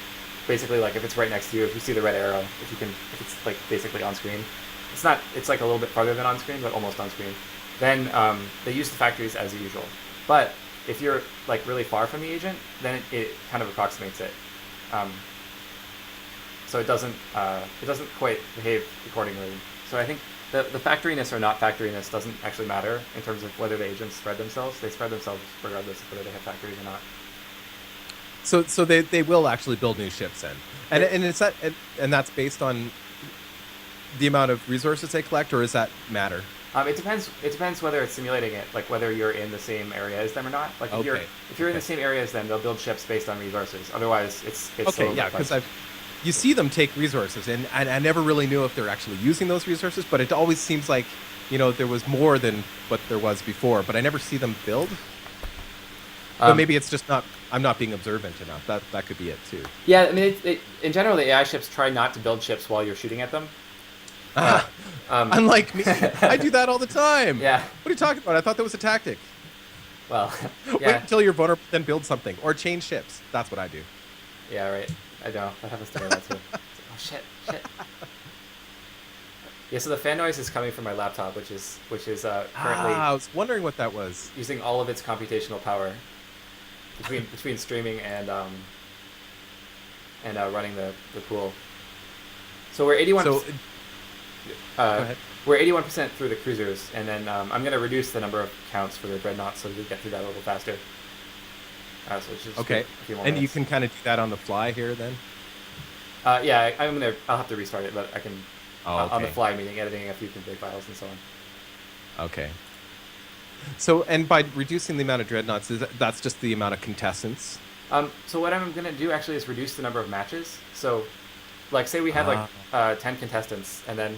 basically like if it's right next to you, if you see the red arrow, if it's like basically on screen. It's like a little bit farther than on screen, but almost on screen. Then they use the factories as usual. But if you're like really far from the agent, then it kind of approximates it. So it doesn't quite behave accordingly. So I think the factoriness or not factoriness doesn't actually matter in terms of whether the agents spread themselves. They spread themselves regardless of whether they have factories or not. So they will actually build new ships then, and that's based on the amount of resources they collect, or does that matter? It depends whether it's simulating it, like whether you're in the same area as them or not. Like if you're in the same area as them, they'll build ships based on resources. Otherwise, it's okay. Yeah, because you see them take resources, and I never really knew if they're actually using those resources, but it always seems like there was more than what there was before, but I never see them build. But maybe it's just I'm not being observant enough. That could be it too. Yeah, I mean, in general, the AI ships try not to build ships while you're shooting at them. Unlike me, I do that all the time. Yeah. What are you talking about? I thought that was a tactic. Well, yeah. Wait until you're vulnerable, then build something, or change ships. That's what I do. Yeah, right. I know. That happens to me a lot too. Oh shit. Yeah, so the fan noise is coming from my laptop, which is currently. I was wondering what that was. Using all of its computational power between streaming and running the pool. So we're 81. We're 81% through the cruisers, and then I'm going to reduce the number of counts for the dreadnoughts so we get through that a little faster. So it's just okay. A few more and minutes. You can kind of do that on the fly here, then. Yeah, I'll have to restart it, but I can on the okay. fly, meaning editing a few config files and so on. Okay. So, and by reducing the amount of dreadnoughts, that's just the amount of contestants? So what I'm going to do actually is reduce the number of matches. So, like, say we had 10 contestants, and then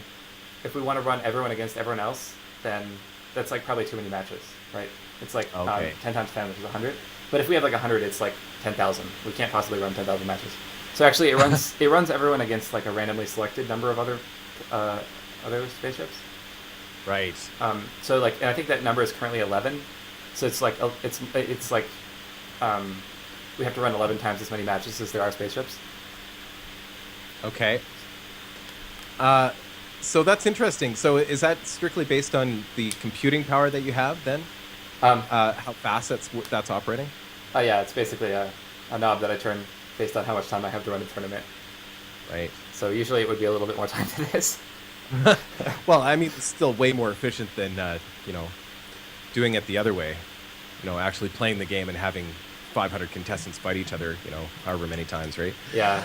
if we want to run everyone against everyone else, then that's like probably too many matches, right? It's like 10 times 10, which is 100. But if we have like 100, it's like 10,000. We can't possibly run 10,000 matches. So actually, it runs everyone against like a randomly selected number of other spaceships. Right. So like, and I think that number is currently 11. So it's like we have to run 11 times as many matches as there are spaceships. Okay. So that's interesting. So is that strictly based on the computing power that you have then? How fast that's operating? Yeah, it's basically a knob that I turn based on how much time I have to run a tournament. Right. So usually it would be a little bit more time than this. Well, I mean, it's still way more efficient than you know, doing it the other way. You know, actually playing the game and having 500 contestants fight each other. You know, however many times, right? Yeah.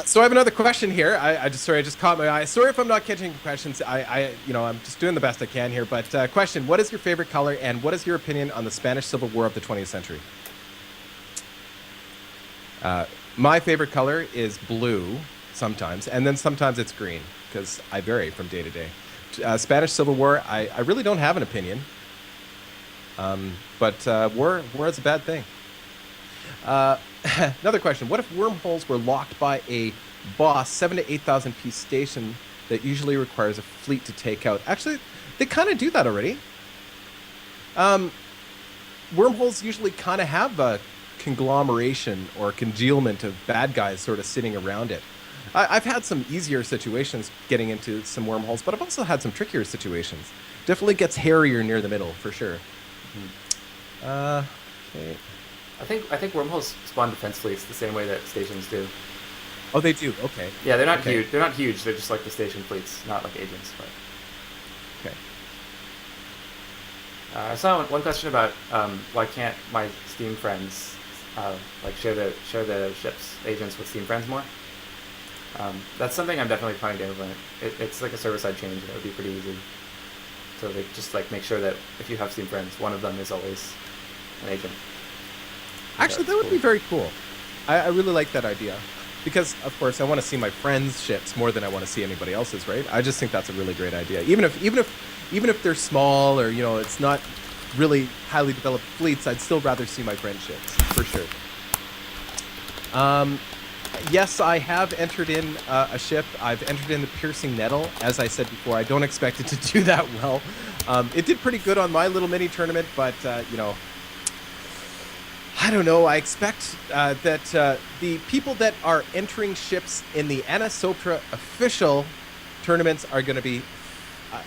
So I have another question here. I just caught my eye. Sorry if I'm not catching questions. I'm just doing the best I can here. But question: what is your favorite color, and what is your opinion on the Spanish Civil War of the 20th century? My favorite color is blue sometimes, and then sometimes it's green because I vary from day to day. Spanish Civil War, I really don't have an opinion, but war is a bad thing. Another question: what if wormholes were locked by a boss 7,000 to 8,000 piece station that usually requires a fleet to take out? Actually, they kind of do that already. Wormholes usually kind of have a conglomeration or congealment of bad guys sort of sitting around it. I've had some easier situations getting into some wormholes, but I've also had some trickier situations. Definitely gets hairier near the middle, for sure. Okay. I think wormholes spawn defense fleets the same way that stations do. Oh, they do. Okay. Yeah, they're not Okay. huge. They're not huge. They're just like the station fleets, not like agents. But Okay. I saw one question about why can't my Steam friends like share the ships agents with Steam friends more. That's something I'm definitely planning to implement. It's like a server-side change. That would be pretty easy. So they just like make sure that if you have Steam friends, one of them is always an agent. Actually, that would be very cool. I really like that idea. Because, of course, I want to see my friends' ships more than I want to see anybody else's, right? I just think that's a really great idea. Even if they're small or, you know, it's not really highly developed fleets, I'd still rather see my friends' ships, for sure. Yes, I have entered in a ship. I've entered in the Piercing Nettle. As I said before, I don't expect it to do that well. It did pretty good on my little mini tournament, but, you know, I don't know. I expect that the people that are entering ships in the Anisoptera official tournaments are going to be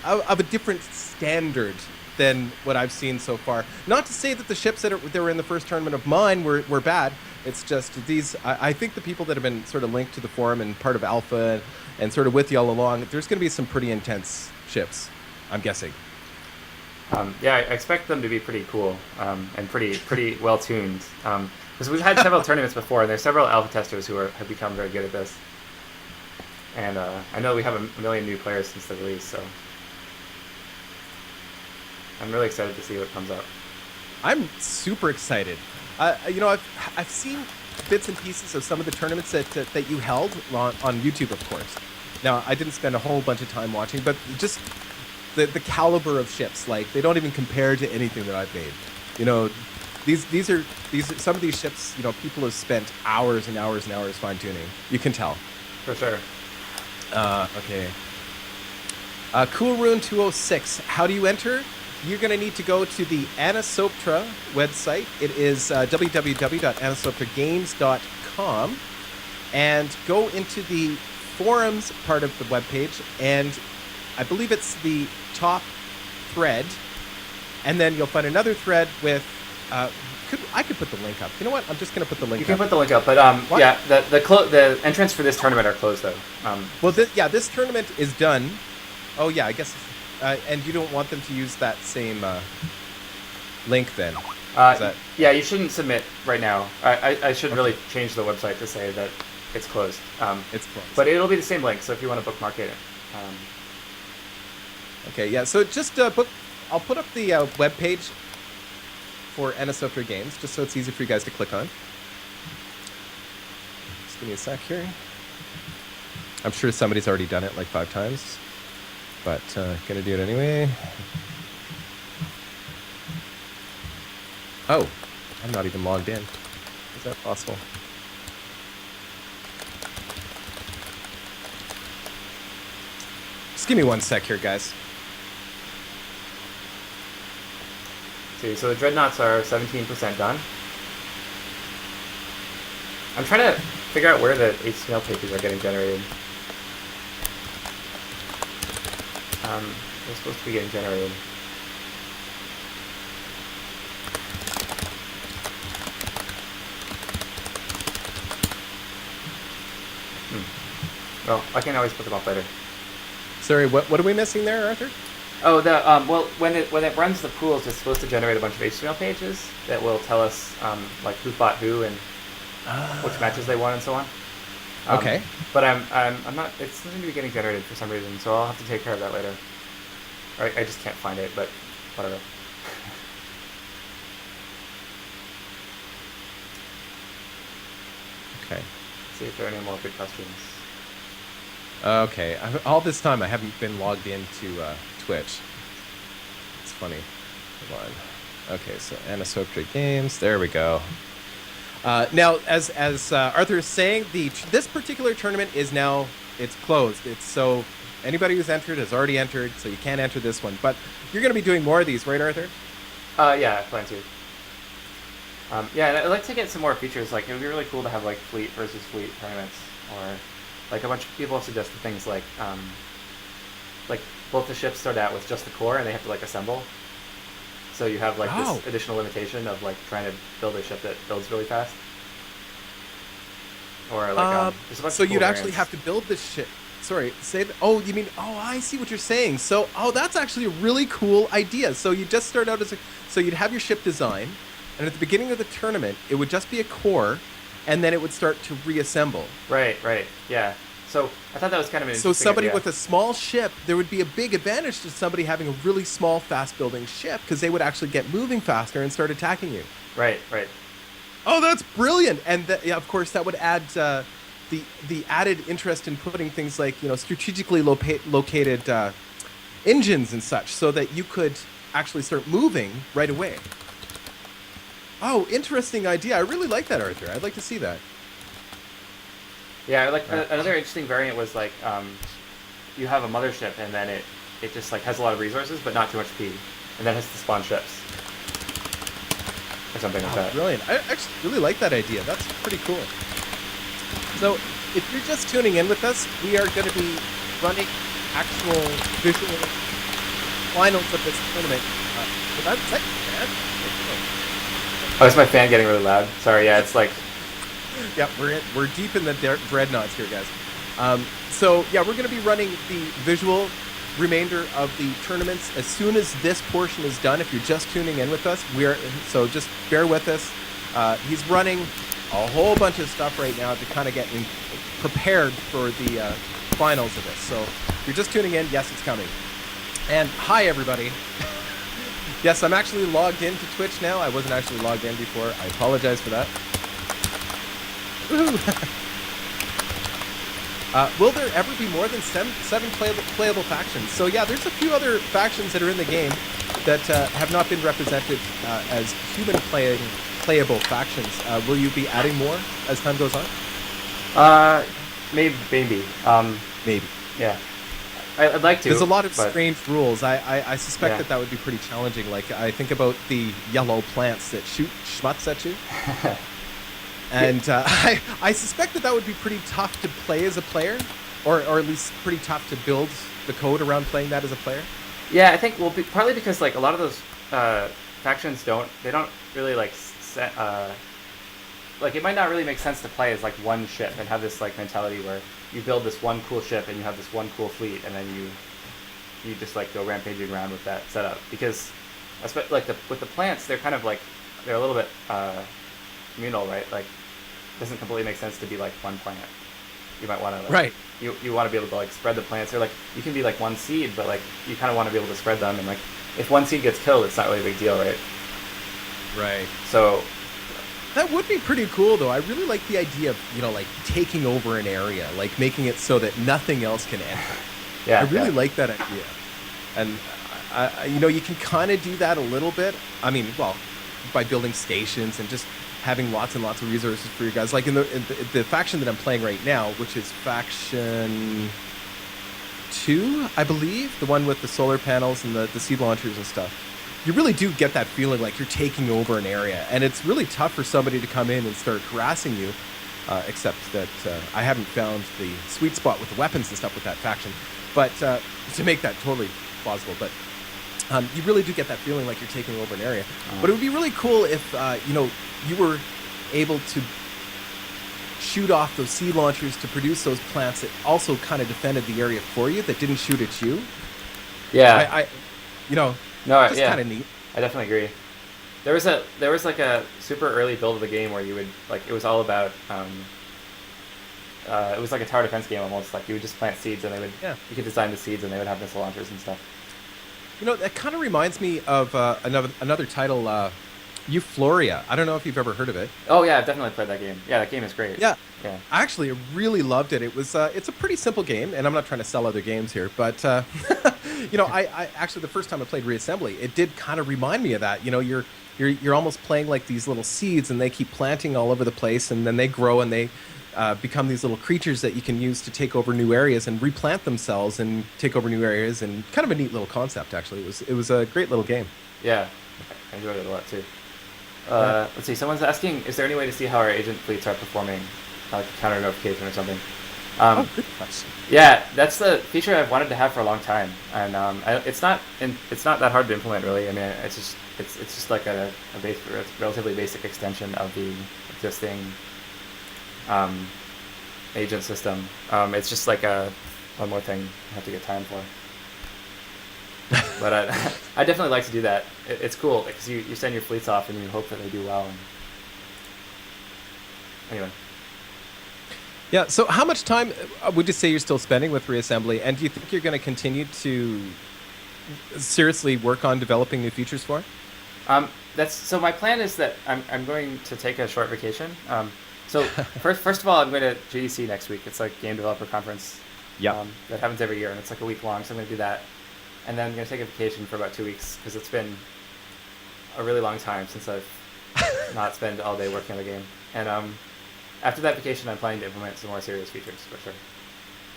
of a different standard than what I've seen so far. Not to say that the ships that were in the first tournament of mine were bad. It's just these. I think the people that have been sort of linked to the forum and part of Alpha and sort of with you all along, there's going to be some pretty intense ships, I'm guessing. Yeah, I expect them to be pretty cool and pretty well tuned. Because we've had several tournaments before, and there's several alpha testers who have become very good at this. And I know we have a million new players since the release, so I'm really excited to see what comes up. I'm super excited. You know, I've seen bits and pieces of some of the tournaments that you held on YouTube, of course. Now, I didn't spend a whole bunch of time watching, but just the caliber of ships, like they don't even compare to anything that I've made. You know, these are some of these ships. You know, people have spent hours and hours and hours fine tuning. You can tell. For sure. Okay. Cool Rune 206. How do you enter? You're going to need to go to the Anisoptera website. It is www.anisopteragames.com, and go into the forums part of the webpage, and I believe it's the top thread, and then you'll find another thread with. I could put the link up. You know what? I'm just going to put the link. You can up. put the link up, but yeah, the entrance for this tournament are closed though. Well, this tournament is done. Oh yeah, I guess. And you don't want them to use that same link then? Yeah, you shouldn't submit right now. I should really change the website to say that it's closed. It's closed. But it'll be the same link, so if you want to bookmark it. Okay, yeah, so just I'll put up the webpage for Anisoptera Games, just so it's easy for you guys to click on. Just give me a sec here. I'm sure somebody's already done it like 5 times. But gonna do it anyway. Oh, I'm not even logged in. Is that possible? Just give me 1 sec here, guys. See, so the dreadnoughts are 17% done. I'm trying to figure out where the HTML pages are getting generated. They're supposed to be getting generated. Well, I can always put them up later. Sorry, what are we missing there, Arthur? Oh, the well, when it runs the pools, it's supposed to generate a bunch of HTML pages that will tell us like who fought who and which matches they won and so on. Okay. But I'm not. It doesn't seem to be getting generated for some reason, so I'll have to take care of that later. Or I just can't find it, but whatever. Okay. See if there are any more good questions. Okay. All this time I haven't been logged into Twitch. It's funny. Hold on. Okay, so Anisoptera Games. There we go. Now, as Arthur is saying, this particular tournament is now it's closed. It's so anybody who's entered has already entered, so you can't enter this one. But you're going to be doing more of these, right, Arthur? Yeah, I plan to. Yeah, and I'd like to get some more features. Like, it would be really cool to have like fleet versus fleet tournaments, or like a bunch of people have suggested things like both the ships start out with just the core and they have to like assemble. So you have like this additional limitation of like trying to build a ship that builds really fast. Or like there's a bunch so of cool you'd actually variants. have to build this ship. Sorry, say that. Oh, you mean? Oh, I see what you're saying. So, that's actually a really cool idea. So you just start out so you'd have your ship design, and at the beginning of the tournament, it would just be a core, and then it would start to reassemble. Right, yeah. So I thought that was kind of an interesting So somebody idea. with a small ship, there would be a big advantage to somebody having a really small, fast-building ship, because they would actually get moving faster and start attacking you. Right. Oh, that's brilliant! And of course, that would add the added interest in putting things like strategically located engines and such, so that you could actually start moving right away. Oh, interesting idea! I really like that, Arthur. I'd like to see that. Yeah, like another interesting variant was like you have a mothership and then it just like has a lot of resources but not too much P, and then has to spawn ships or something like that. Brilliant! I actually really like that idea. That's pretty cool. So, if you're just tuning in with us, we are going to be running actual visual finals of this tournament. Oh, is my fan getting really loud? Sorry, yeah, it's like... Yeah, we're deep in the dreadnoughts here, guys. So, yeah, we're going to be running the visual remainder of the tournaments as soon as this portion is done. If you're just tuning in with us, so just bear with us. He's running a whole bunch of stuff right now to kind of get prepared for the finals of this. So if you're just tuning in, yes, it's coming. And hi, everybody. Yes, I'm actually logged into Twitch now. I wasn't actually logged in before. I apologize for that. Will there ever be more than seven playable factions? So yeah, there's a few other factions that are in the game that have not been represented as human playable factions. Will you be adding more as time goes on? Maybe. Maybe. Yeah. I'd like to. There's a lot of strange rules. I suspect that would be pretty challenging. Like, I think about the yellow plants that shoot schmutz at you. And I suspect that would be pretty tough to play as a player, or at least pretty tough to build the code around playing that as a player. Yeah, I think partly because like a lot of those factions don't really like like it might not really make sense to play as like one ship and have this like mentality where you build this one cool ship and you have this one cool fleet and then you just like go rampaging around with that setup, because like with the plants they're kind of like they're a little bit communal, right? Like it doesn't completely make sense to be like one plant. You might want to right. You want to be able to like spread the plants, or like you can be like one seed, but like you kind of want to be able to spread them, and like if one seed gets killed, it's not really a big deal, right? Right. So that would be pretty cool, though. I really like the idea of like taking over an area, like making it so that nothing else can enter. Yeah, I really like that idea, and you can kind of do that a little bit. I mean, well, by building stations and just having lots and lots of resources for you guys. Like in the faction that I'm playing right now, which is faction 2, I believe, the one with the solar panels and the seed launchers and stuff. You really do get that feeling like you're taking over an area, and it's really tough for somebody to come in and start harassing you, except that I haven't found the sweet spot with the weapons and stuff with that faction, but to make that totally plausible. But you really do get that feeling like you're taking over an area. But it would be really cool if you were able to shoot off those seed launchers to produce those plants that also kind of defended the area for you, that didn't shoot at you. Yeah. I you know, No, just yeah. kind of neat. I definitely agree. There was like a super early build of the game where you would like it was all about it was like a tower defense game almost. Like you would just plant seeds and they would you could design the seeds and they would have missile launchers and stuff. You know, that kind of reminds me of another title, Euphoria. I don't know if you've ever heard of it. Oh yeah, I've definitely played that game. Yeah, that game is great. Yeah. Yeah. I actually really loved it. It was it's a pretty simple game, and I'm not trying to sell other games here, but you know, I actually the first time I played Reassembly, it did kind of remind me of that. You know, you're almost playing like these little seeds, and they keep planting all over the place, and then they grow and they become these little creatures that you can use to take over new areas and replant themselves and take over new areas, and kind of a neat little concept. Actually, it was a great little game. Yeah, I enjoyed it a lot too. Let's see. Someone's asking, is there any way to see how our agent fleets are performing, like a counter notification or something? Good question. Yeah, that's the feature I've wanted to have for a long time, and it's not that hard to implement really. I mean, it's just like a relatively basic extension of the existing agent system. It's just like one more thing I have to get time for. But I definitely like to do that. It's cool because you send your fleets off and you hope that they do well. And anyway. Yeah, so how much time would you say you're still spending with Reassembly, and do you think you're going to continue to seriously work on developing new features for it? So my plan is that I'm going to take a short vacation. So first of all, I'm going to GDC next week. It's like Game Developer Conference. Yeah. That happens every year, and it's like a week long, so I'm going to do that. And then I'm going to take a vacation for about 2 weeks, because it's been a really long time since I've not spent all day working on the game. And after that vacation, I'm planning to implement some more serious features, for sure.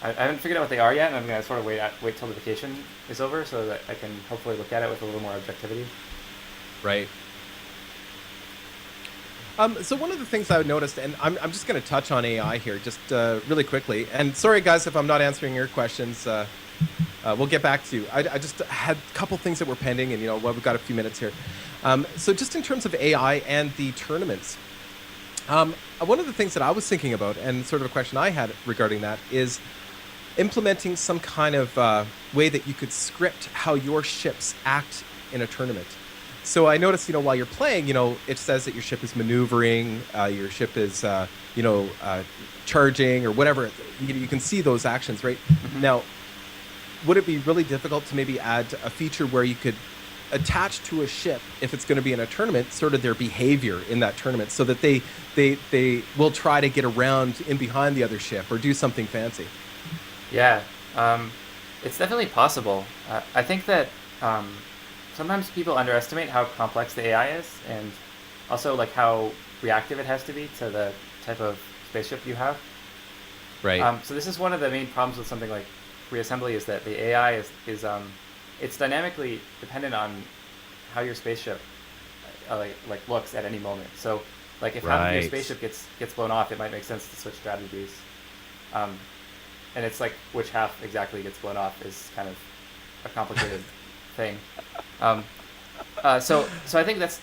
I haven't figured out what they are yet, and I'm going to sort of wait till the vacation is over so that I can hopefully look at it with a little more objectivity. Right. So one of the things I noticed, and I'm just going to touch on AI here just really quickly. And sorry, guys, if I'm not answering your questions. We'll get back to you. I just had a couple things that were pending, and we've got a few minutes here. So just in terms of AI and the tournaments, one of the things that I was thinking about, and sort of a question I had regarding that, is implementing some kind of way that you could script how your ships act in a tournament. So I noticed, while you're playing, it says that your ship is maneuvering, your ship is, charging or whatever. You can see those actions, right? Mm-hmm. Now, would it be really difficult to maybe add a feature where you could attach to a ship, if it's going to be in a tournament, sort of their behavior in that tournament, so that they will try to get around in behind the other ship or do something fancy? Yeah, it's definitely possible. I think that sometimes people underestimate how complex the AI is, and also like how reactive it has to be to the type of spaceship you have. Right. So this is one of the main problems with something like Reassembly, is that the AI is it's dynamically dependent on how your spaceship like looks at any moment. So like if half of your spaceship gets blown off, it might make sense to switch strategies. And it's like which half exactly gets blown off is kind of a complicated thing. So I think that's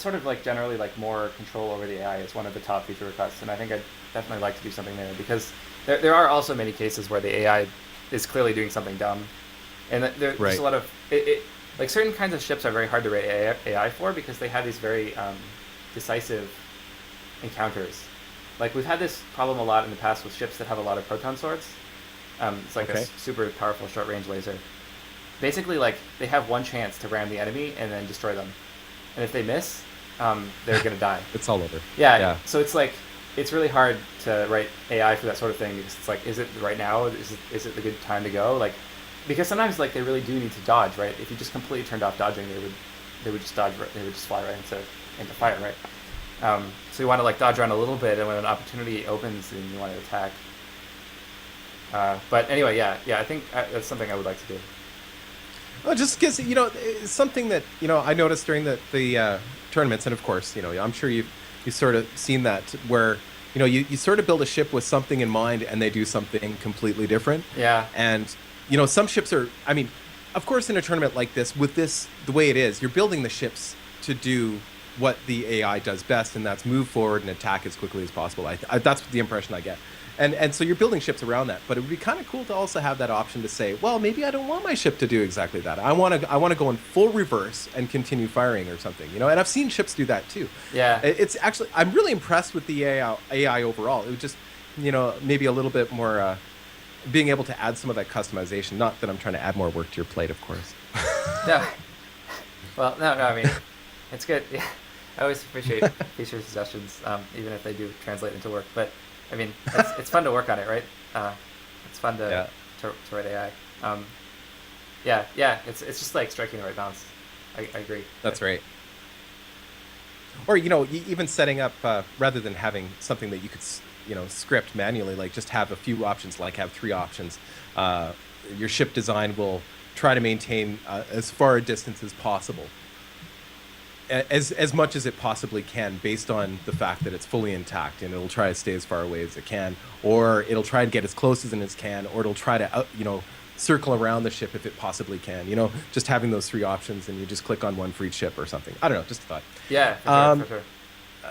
sort of like generally like more control over the AI is one of the top feature requests, and I think I'd definitely like to do something there, because there are also many cases where the AI is clearly doing something dumb, and there's a lot of like certain kinds of ships are very hard to rate AI for, because they have these very decisive encounters. Like we've had this problem a lot in the past with ships that have a lot of proton swords. It's like a super powerful short range laser. Basically, like they have one chance to ram the enemy and then destroy them, and if they miss, they're gonna die. It's all over. Yeah. So it's like it's really hard to write AI for that sort of thing, because it's like, is it right now? Is it the good time to go? Like, because sometimes like they really do need to dodge, right? If you just completely turned off dodging, they would just dodge. They would just fly right into fire, right? So you want to like dodge around a little bit, and when an opportunity opens, then you want to attack. But anyway, yeah, I think that's something I would like to do. Well, just because it's something that I noticed during the tournaments, and of course, I'm sure you've sort of seen that, where you sort of build a ship with something in mind, and they do something completely different. Yeah. And some ships are. I mean, of course, in a tournament like this, with this the way it is, you're building the ships to do what the AI does best, and that's move forward and attack as quickly as possible. That's the impression I get. And so you're building ships around that, but it would be kind of cool to also have that option to say, well, maybe I don't want my ship to do exactly that. I want to go in full reverse and continue firing or something, you know. And I've seen ships do that too. Yeah. It's actually, I'm really impressed with the AI overall. It would just, you know, maybe a little bit more being able to add some of that customization. Not that I'm trying to add more work to your plate, of course. No. Well, no. I mean, it's good. Yeah. I always appreciate feature suggestions, even if they do translate into work. But I mean, it's fun to work on it, right? It's fun to write AI. It's just like striking the right balance. I agree. That's right. Or, you know, even setting up, rather than having something that you could, you know, script manually, like just have a few options, like have 3 options. Your ship design will try to maintain as far a distance as possible. As much as it possibly can, based on the fact that it's fully intact, and it'll try to stay as far away as it can, or it'll try to get as close as it can, or it'll try to circle around the ship if it possibly can. You know, just having those 3 options, and you just click on one for each ship or something. I don't know, just a thought. Yeah, for sure.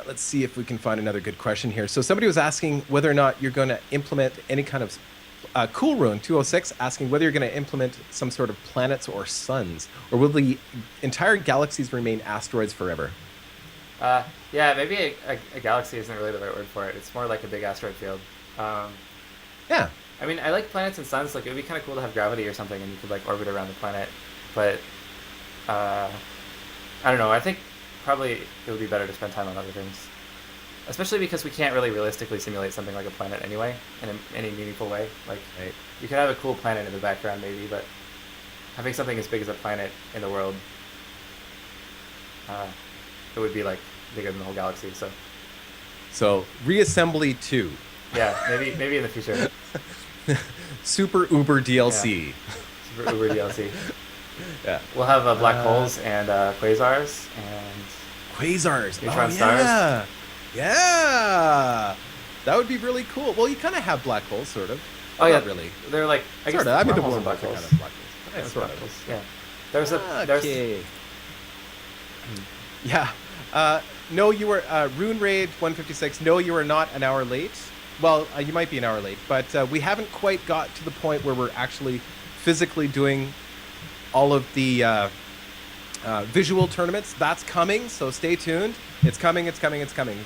Let's see if we can find another good question here. So somebody was asking whether or not you're going to implement any kind of Cool Ruin 206 asking whether you're going to implement some sort of planets or suns, or will the entire galaxies remain asteroids forever? Yeah, maybe a galaxy isn't really the right word for it. It's more like a big asteroid field. Yeah. I mean, I like planets and suns. Like, it would be kind of cool to have gravity or something, and you could like orbit around the planet. But I don't know. I think probably it would be better to spend time on other things. Especially because we can't really realistically simulate something like a planet anyway, in any meaningful way. Like, you could have a cool planet in the background maybe, but having something as big as a planet in the world, it would be like bigger than the whole galaxy. So Reassembly 2. Yeah, maybe in the future. Super Uber DLC. Yeah. Super Uber DLC. Yeah. We'll have black holes and quasars and quasars. Neutron stars. Yeah, that would be really cool. Well, you kind of have black holes, sort of. Oh yeah, not really. They're like I guess. I mean, the wormholes black are holes. black holes. Kind of black holes. Yeah. There's okay. Yeah. No, you were Rune Raid 156. No, you were not an hour late. Well, you might be an hour late, but we haven't quite got to the point where we're actually physically doing all of the visual tournaments. That's coming, so stay tuned. It's coming.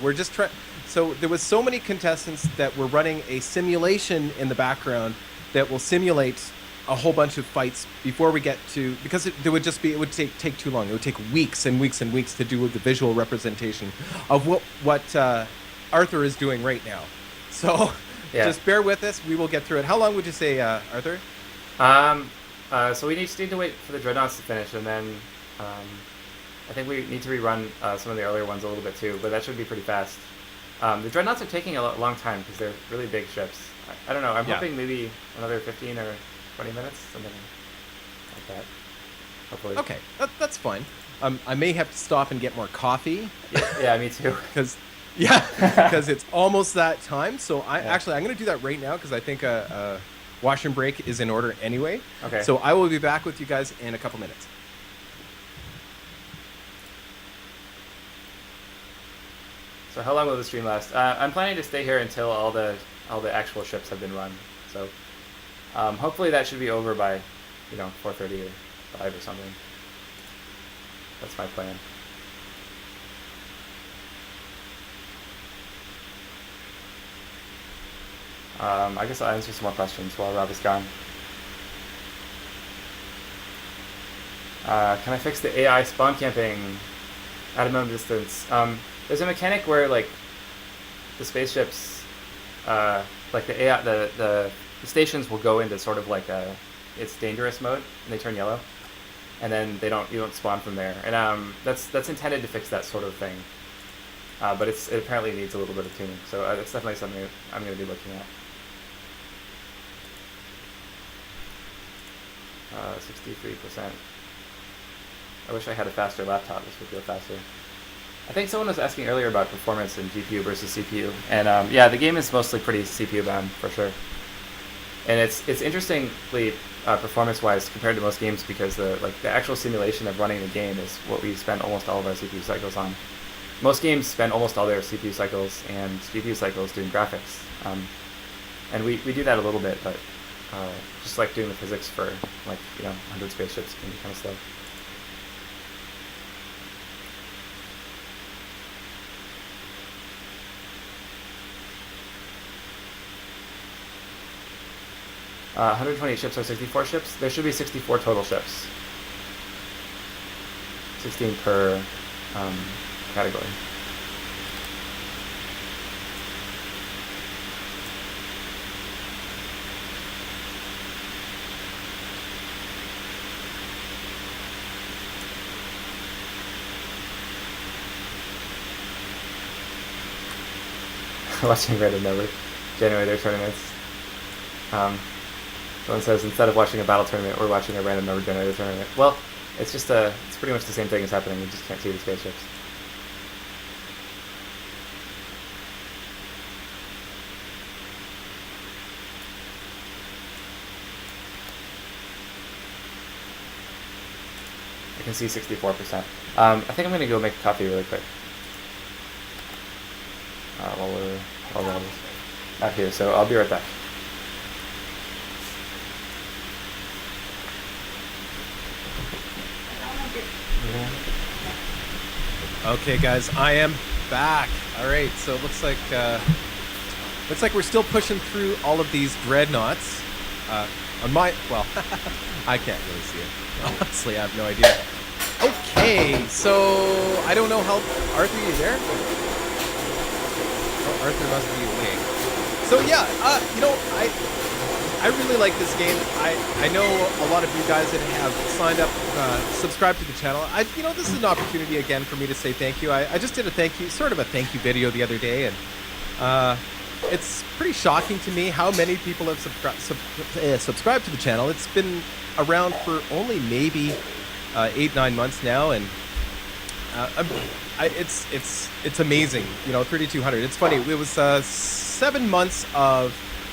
We're just trying. So there was so many contestants that were running a simulation in the background that will simulate a whole bunch of fights before we get to, because it would take too long. It would take weeks and weeks and weeks to do the visual representation of what Arthur is doing right now. So just bear with us. We will get through it. How long would you say, Arthur? So we just need to wait for the dreadnoughts to finish, and then I think we need to rerun some of the earlier ones a little bit too, but that should be pretty fast. The dreadnoughts are taking a long time because they're really big ships. I don't know. I'm hoping maybe another 15 or 20 minutes, something like that. Hopefully. Okay, that's fine. I may have to stop and get more coffee. Yeah, me too. Because it's almost that time. So I'm going to do that right now because I think wash and break is in order anyway. Okay. So I will be back with you guys in a couple minutes. So how long will the stream last? I'm planning to stay here until all the actual ships have been run. So hopefully that should be over by 4:30 or 5 or something. That's my plan. I guess I'll answer some more questions while Rob is gone. Can I fix the AI spawn camping at a minimum distance? There's a mechanic where like the spaceships, like the AI, the stations will go into sort of like it's dangerous mode and they turn yellow, and then you don't spawn from there. And that's intended to fix that sort of thing. But it apparently needs a little bit of tuning, so it's definitely something I'm going to be looking at. 63%. I wish I had a faster laptop. This would go faster. I think someone was asking earlier about performance in GPU versus CPU, and yeah, the game is mostly pretty CPU bound for sure. and it's interestingly performance-wise compared to most games because the actual simulation of running the game is what we spend almost all of our CPU cycles on. Most games spend almost all their CPU cycles and GPU cycles doing graphics, and we do that a little bit, but just like doing the physics for 100 spaceships can be kind of slow. Uh, 128 ships are 64 ships. There should be 64 total ships. 16 per category. Watching random number generator tournaments. Someone says instead of watching a battle tournament, we're watching a random number generator tournament. Well, it's pretty much the same thing as happening. You just can't see the spaceships. I can see 64%. I think I'm gonna go make a coffee really quick. While we're out here, so I'll be right back. Okay, guys, I am back. All right, so it looks like we're still pushing through all of these dreadnoughts. On my I can't really see it. Honestly, I have no idea. Okay, so I don't know how. Arthur, you there? Oh, Arthur must be awake. So yeah, I really like this game. I know a lot of you guys that have signed up, subscribed to the channel. This is an opportunity again for me to say thank you. I just did a thank you video the other day, and it's pretty shocking to me how many people have subscribed to the channel. It's been around for only maybe 8-9 months now, and it's amazing. 3,200. It's funny. It was 7 months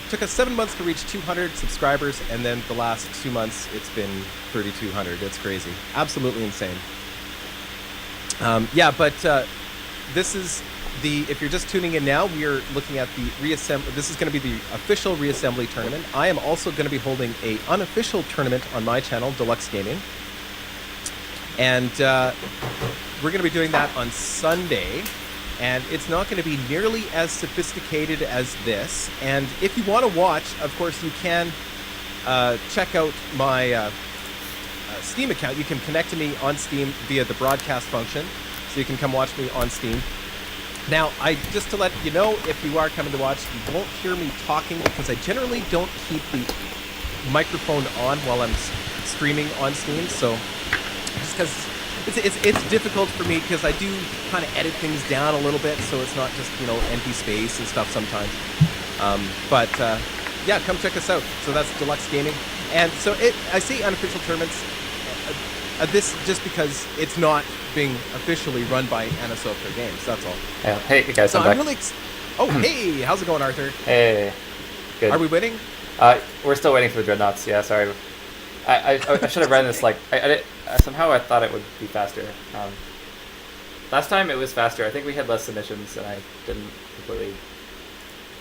took us 7 months to reach 200 subscribers, and then the last 2 months it's been 3,200. It's crazy, absolutely insane. This is if you're just tuning in now, we are looking at the reassembly. This is going to be the official reassembly tournament. I am also going to be holding a unofficial tournament on my channel, Deluxe Gaming, and we're going to be doing that on Sunday. And it's not going to be nearly as sophisticated as this. And if you want to watch, of course, you can check out my Steam account. You can connect to me on Steam via the broadcast function, so you can come watch me on Steam. Now, just to let you know, if you are coming to watch, you won't hear me talking because I generally don't keep the microphone on while I'm streaming on Steam. So just because it's difficult for me because I do kind of edit things down a little bit, so it's not just empty space and stuff sometimes. Yeah, come check us out. So that's Deluxe Gaming, and so I say unofficial tournaments. This just because it's not being officially run by Anisoptera Games. That's all. Yeah. Hey guys, so I'm back. really hey, how's it going, Arthur? Hey, good. Are we winning? We're still waiting for the dreadnoughts. Yeah, sorry. I should have ran this somehow I thought it would be faster. Last time it was faster. I think we had less submissions, and I didn't completely.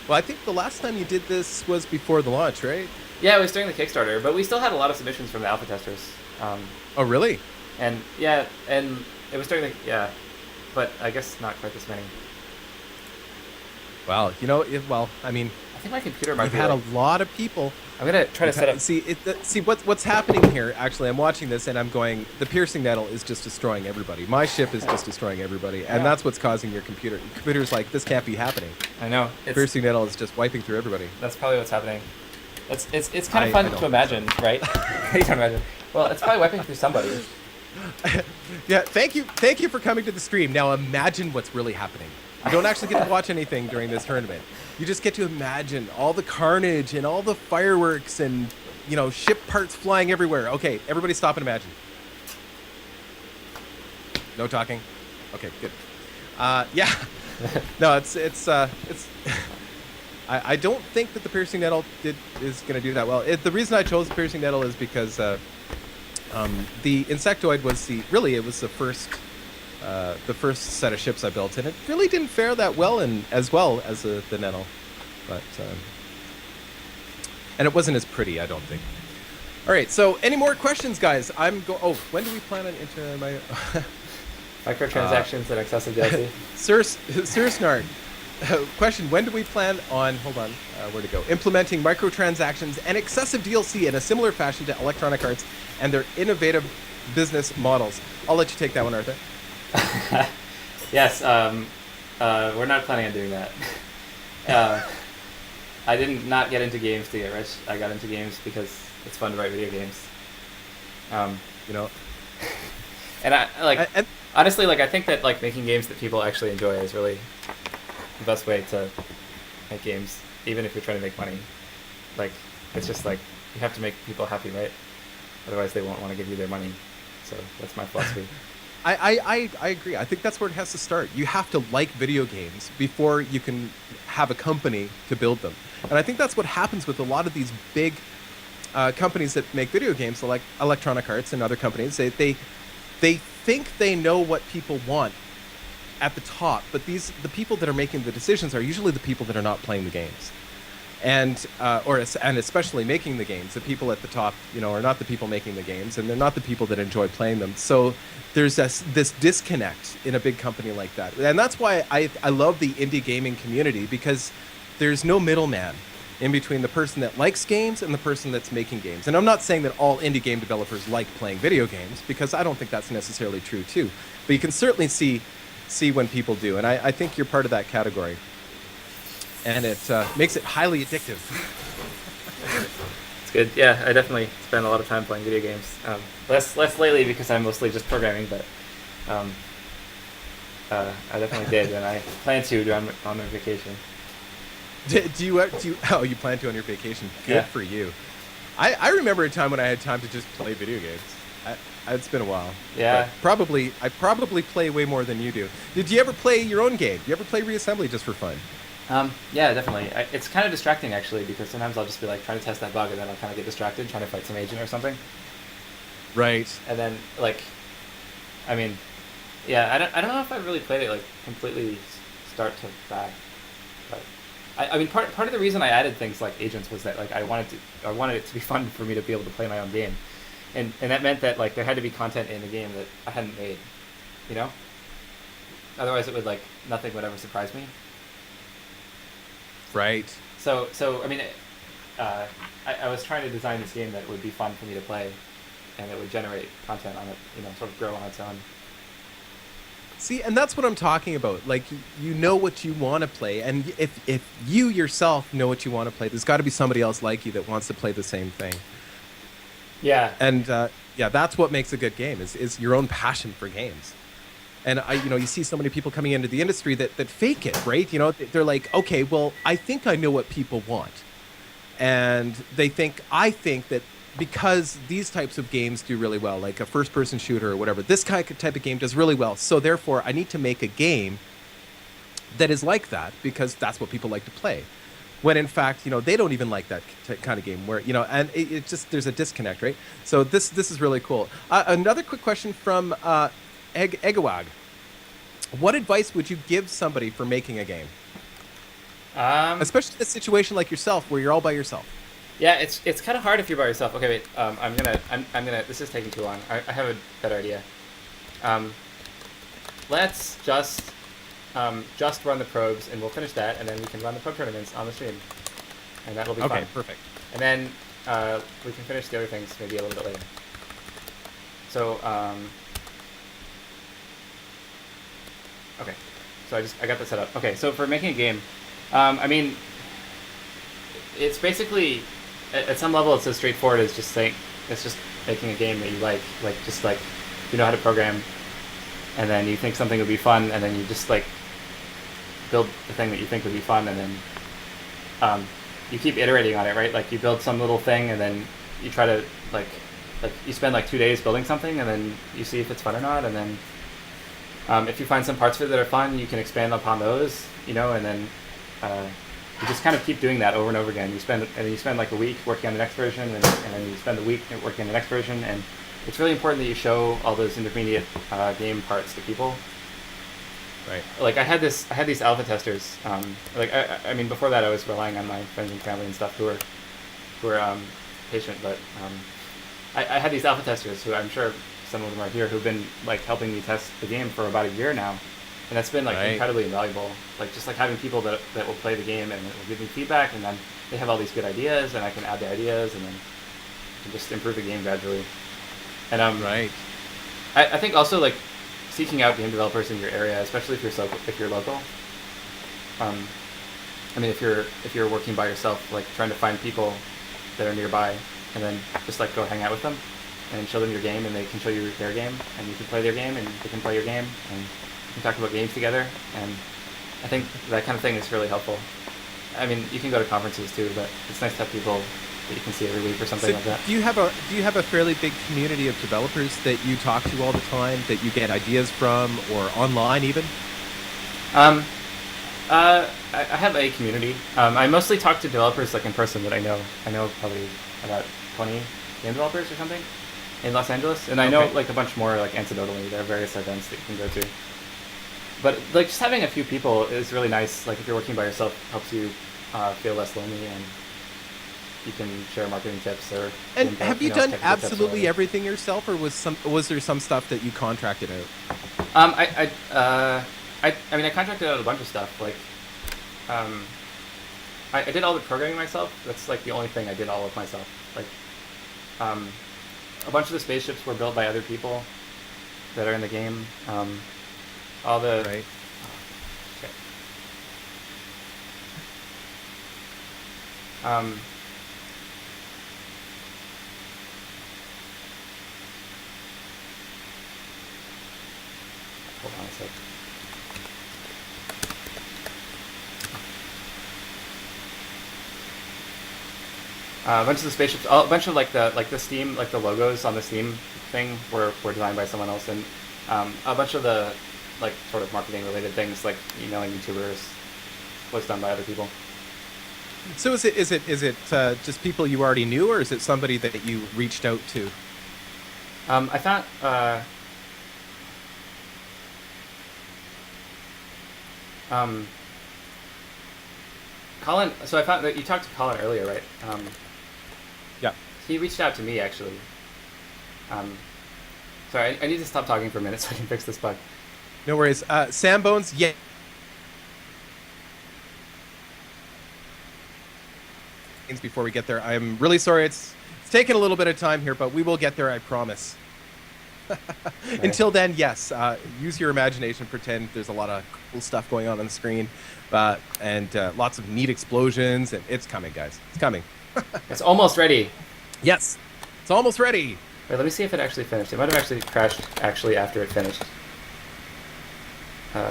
Well, I think the last time you did this was before the launch, right? Yeah, it was during the Kickstarter, but we still had a lot of submissions from the alpha testers. Oh, really? And it was during the but I guess not quite this many. Well, I mean, I think my computer might. You've had a lot of people. I'm gonna try to set up. See what's happening here. Actually, I'm watching this and I'm going. The piercing nettle is just destroying everybody. My ship is just destroying everybody, and that's what's causing your computer. Your computer's like, this can't be happening. I know. Piercing nettle is just wiping through everybody. That's probably what's happening. It's kind of fun to imagine, right? You can imagine. Well, it's probably wiping through somebody. Yeah. Thank you for coming to the stream. Now imagine what's really happening. You don't actually get to watch anything during this tournament. You just get to imagine all the carnage and all the fireworks and, ship parts flying everywhere. Okay, everybody stop and imagine. No talking? Okay, good. Yeah. No, it's I don't think that the piercing nettle is going to do that well. The reason I chose the piercing nettle is because the insectoid was the first set of ships I built, and it really didn't fare that well as well as the nettle, but and it wasn't as pretty, I don't think. All right, so any more questions, guys? When do we plan on into my Microtransactions and excessive DLC. Sursnard, question, when do we plan on, hold on, where to go, implementing microtransactions and excessive DLC in a similar fashion to Electronic Arts and their innovative business models? I'll let you take that one, Arthur. Yes, we're not planning on doing that. I didn't not get into games to get rich. I got into games because it's fun to write video games. And honestly, I think that making games that people actually enjoy is really the best way to make games, even if you're trying to make money. It's just you have to make people happy, right? Otherwise, they won't want to give you their money. So that's my philosophy. I agree. I think that's where it has to start. You have to like video games before you can have a company to build them. And I think that's what happens with a lot of these big companies that make video games, like Electronic Arts and other companies. They think they know what people want at the top, but the people that are making the decisions are usually the people that are not playing the games. And especially making the games, the people at the top, are not the people making the games, and they're not the people that enjoy playing them. So there's this disconnect in a big company like that, and that's why I love the indie gaming community, because there's no middleman in between the person that likes games and the person that's making games. And I'm not saying that all indie game developers like playing video games, because I don't think that's necessarily true too. But you can certainly see when people do, and I think you're part of that category. And it makes it highly addictive. It's good. Yeah, I definitely spend a lot of time playing video games. Less lately because I'm mostly just programming, but I definitely did, and I plan to on my vacation. Do you plan to on your vacation? Good Yeah. for you. I remember a time when I had time to just play video games. It's been a while. Yeah. I probably play way more than you do. Did you ever play your own game? You ever play Reassembly just for fun? Yeah, definitely. It's kind of distracting, actually, because sometimes I'll just be trying to test that bug, and then I'll kind of get distracted trying to fight some agent or something. Right. And then, I don't know if I've really played it completely start to back. But part of the reason I added things like agents was that I wanted it to be fun for me to be able to play my own game, and that meant that there had to be content in the game that I hadn't made, Otherwise, it would nothing would ever surprise me. Right. So I was trying to design this game that would be fun for me to play, and it would generate content on it, sort of grow on its own. See, and that's what I'm talking about. You know what you want to play, and if you yourself know what you want to play, there's got to be somebody else like you that wants to play the same thing. Yeah. And that's what makes a good game is your own passion for games. And you see so many people coming into the industry that fake it, right? They're like, okay, well, I think I know what people want, and I think that because these types of games do really well, like a first-person shooter or whatever, this type of game does really well. So therefore, I need to make a game that is like that because that's what people like to play. When in fact, they don't even like that kind of game. Where and it just there's a disconnect, right? So this is really cool. Another quick question from Egawag. What advice would you give somebody for making a game? Especially in a situation like yourself where you're all by yourself. Yeah, it's kind of hard if you're by yourself. Okay, wait. I'm gonna. This is taking too long. I have a better idea. Let's just run the probes, and we'll finish that, and then we can run the probe tournaments on the stream, and that'll be fun. Okay, perfect. And then we can finish the other things maybe a little bit later. So okay, so I got that set up. Okay, so for making a game, it's basically at some level it's as straightforward as just making a game that you like you know how to program, and then you think something would be fun, and then you just build the thing that you think would be fun, and then you keep iterating on it, right? You build some little thing, and then you try to you spend 2 days building something, and then you see if it's fun or not, and then if you find some parts of it that are fun, you can expand upon those, and then you just kind of keep doing that over and over again. You spend like a week working on the next version, and then you spend a week working on the next version, and it's really important that you show all those intermediate game parts to people. Right. Like I had these alpha testers. Like I mean, before that I was relying on my friends and family and stuff who were patient, but I had these alpha testers who I'm sure some of them are here who've been like helping me test the game for about a year now, and that's been like incredibly invaluable. Like just like having people that will play the game and will give me feedback, and then they have all these good ideas, and I can add the ideas, and then can just improve the game gradually. And I think also like seeking out game developers in your area, especially if you're local. I mean, if you're working by yourself, like trying to find people that are nearby, and then just like go hang out with them and show them your game, and they can show you their game, and you can play their game, and they can play your game, and you can talk about games together. And I think that kind of thing is really helpful. I mean, you can go to conferences too, but it's nice to have people that you can see every week or something like that. Do you have a fairly big community of developers that you talk to all the time, that you get ideas from, or online even? I have a community. I mostly talk to developers like in person that I know. I know probably about 20 game developers or something in Los Angeles, and I know like a bunch more like anecdotally. There are various events that you can go to. But like just having a few people is really nice. Like if you're working by yourself, helps you feel less lonely, and you can share marketing tips or. And have you done absolutely everything yourself, or was there some stuff that you contracted out? I mean, I contracted out a bunch of stuff. Like, I did all the programming myself. That's like the only thing I did all of myself. Like, a bunch of the spaceships were built by other people that are in the game. All the right. Okay. Hold on a sec. A bunch of the spaceships, a bunch of like the Steam, like the logos on the Steam thing were designed by someone else, and a bunch of the like sort of marketing related things like emailing YouTubers was done by other people. So is it just people you already knew, or is it somebody that you reached out to? I found Colin. So I found that you talked to Colin earlier, right? Yeah. He reached out to me actually. Sorry, I need to stop talking for a minute so I can fix this bug. No worries. Sam Bones, yeah. Before we get there, I'm really sorry. It's taken a little bit of time here, but we will get there, I promise. Right. Until then, yes, use your imagination. Pretend there's a lot of cool stuff going on the screen, and lots of neat explosions, and it's coming, guys. It's coming. It's almost ready. Yes, it's almost ready. Wait, let me see if it actually finished. It might have actually crashed actually after it finished. No.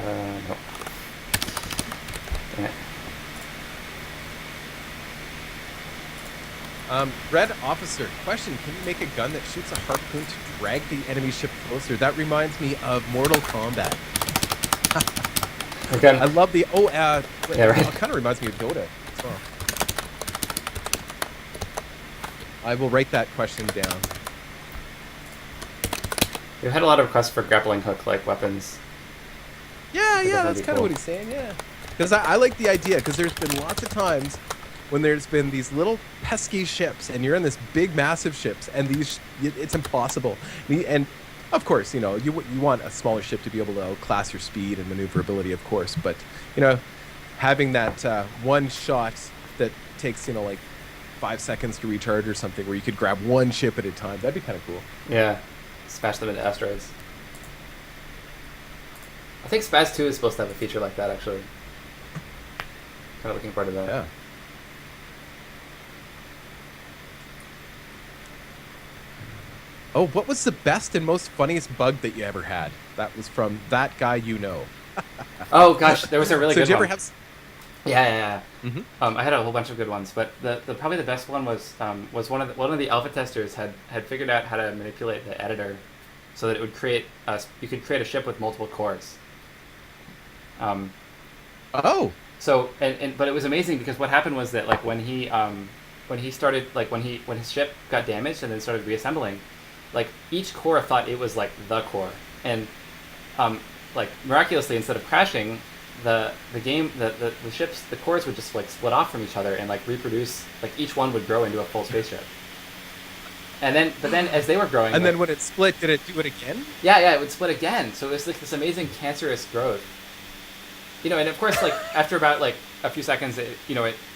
Dang it. Red Officer, question, can you make a gun that shoots a harpoon to drag the enemy ship closer? That reminds me of Mortal Kombat. Okay. I love the, yeah, right. It kind of reminds me of Dota as well. I will write that question down. We've had a lot of requests for grappling hook like weapons. Yeah, that's kind of what he's saying, yeah. Because I like the idea, because there's been lots of times when there's been these little pesky ships, and you're in this big, massive ships, and it's impossible. And of course, you want a smaller ship to be able to outclass your speed and maneuverability, of course. But having that one shot that takes like 5 seconds to recharge or something, where you could grab one ship at a time, that'd be kind of cool. Yeah, smash them into asteroids. I think Spaz 2 is supposed to have a feature like that, actually. Kind of looking forward to that. Yeah. Oh, what was the best and most funniest bug that you ever had? That was from that guy you know. Oh gosh, there was a really good one. Did you ever have? Yeah. Mm-hmm. I had a whole bunch of good ones, but the probably the best one was one of the alpha testers had figured out how to manipulate the editor so that it would create you could create a ship with multiple cores. Oh. So but it was amazing because what happened was that like when he started like when his ship got damaged and then started reassembling, like each core thought it was like the core, and like miraculously instead of crashing, the cores would just like split off from each other and like reproduce, like each one would grow into a full spaceship. And then but then as they were growing, And like, then when it split, did it do it again? yeah, it would split again. So it was like this amazing cancerous growth. You know, and of course, like after about like a few seconds, it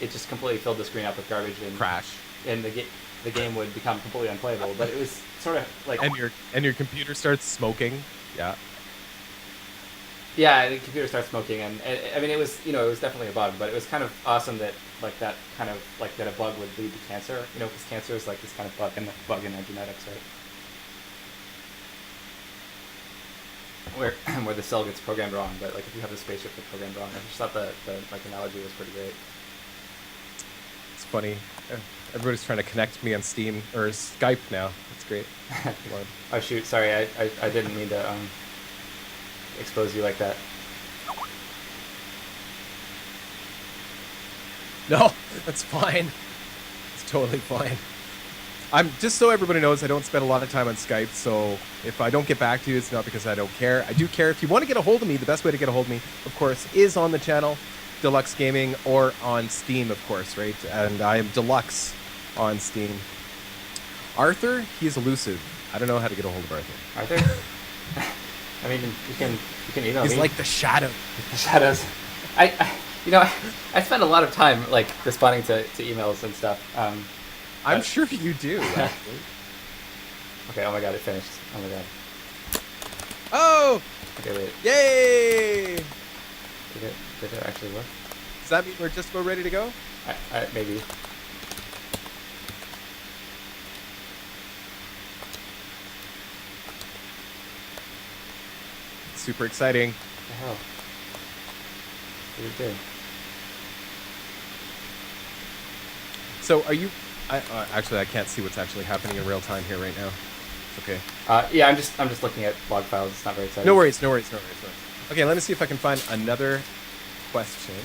just completely filled the screen up with garbage and Crash. and the game would become completely unplayable. But it was sort of like And your computer starts smoking. Yeah. yeah, the computer starts smoking, and I mean it was it was definitely a bug, but it was kind of awesome that like that kind of like that a bug would lead to cancer. You know, because cancer is like this kind of bug in our genetics, right? Where the cell gets programmed wrong, but like if you have the spaceship that's programmed wrong. I just thought the like analogy was pretty great. It's funny. Everybody's trying to connect me on Steam or Skype now. That's great. Oh shoot, sorry, I didn't mean to expose you like that. No, that's fine. It's totally fine. I'm just so everybody knows, I don't spend a lot of time on Skype, so if I don't get back to you, it's not because I don't care. I do care. If you want to get a hold of me, the best way to get a hold of me, of course, is on the channel, Deluxe Gaming, or on Steam, of course, right? And I am Deluxe on Steam. Arthur, he's elusive. I don't know how to get a hold of Arthur. Arthur? I mean, you can email me. He's like the shadow. The shadows. I spend a lot of time like responding to emails and stuff. I'm sure you do, actually. Okay, oh my god, it finished. Oh my god. Oh! Okay, wait. Yay! Did it actually work? Does that mean we're just about ready to go? Maybe. Super exciting. What the hell? What did it do? So are you... actually, I can't see what's actually happening in real time here right now. It's okay. Yeah, I'm just looking at log files. It's not very exciting. No worries. Okay, let me see if I can find another question.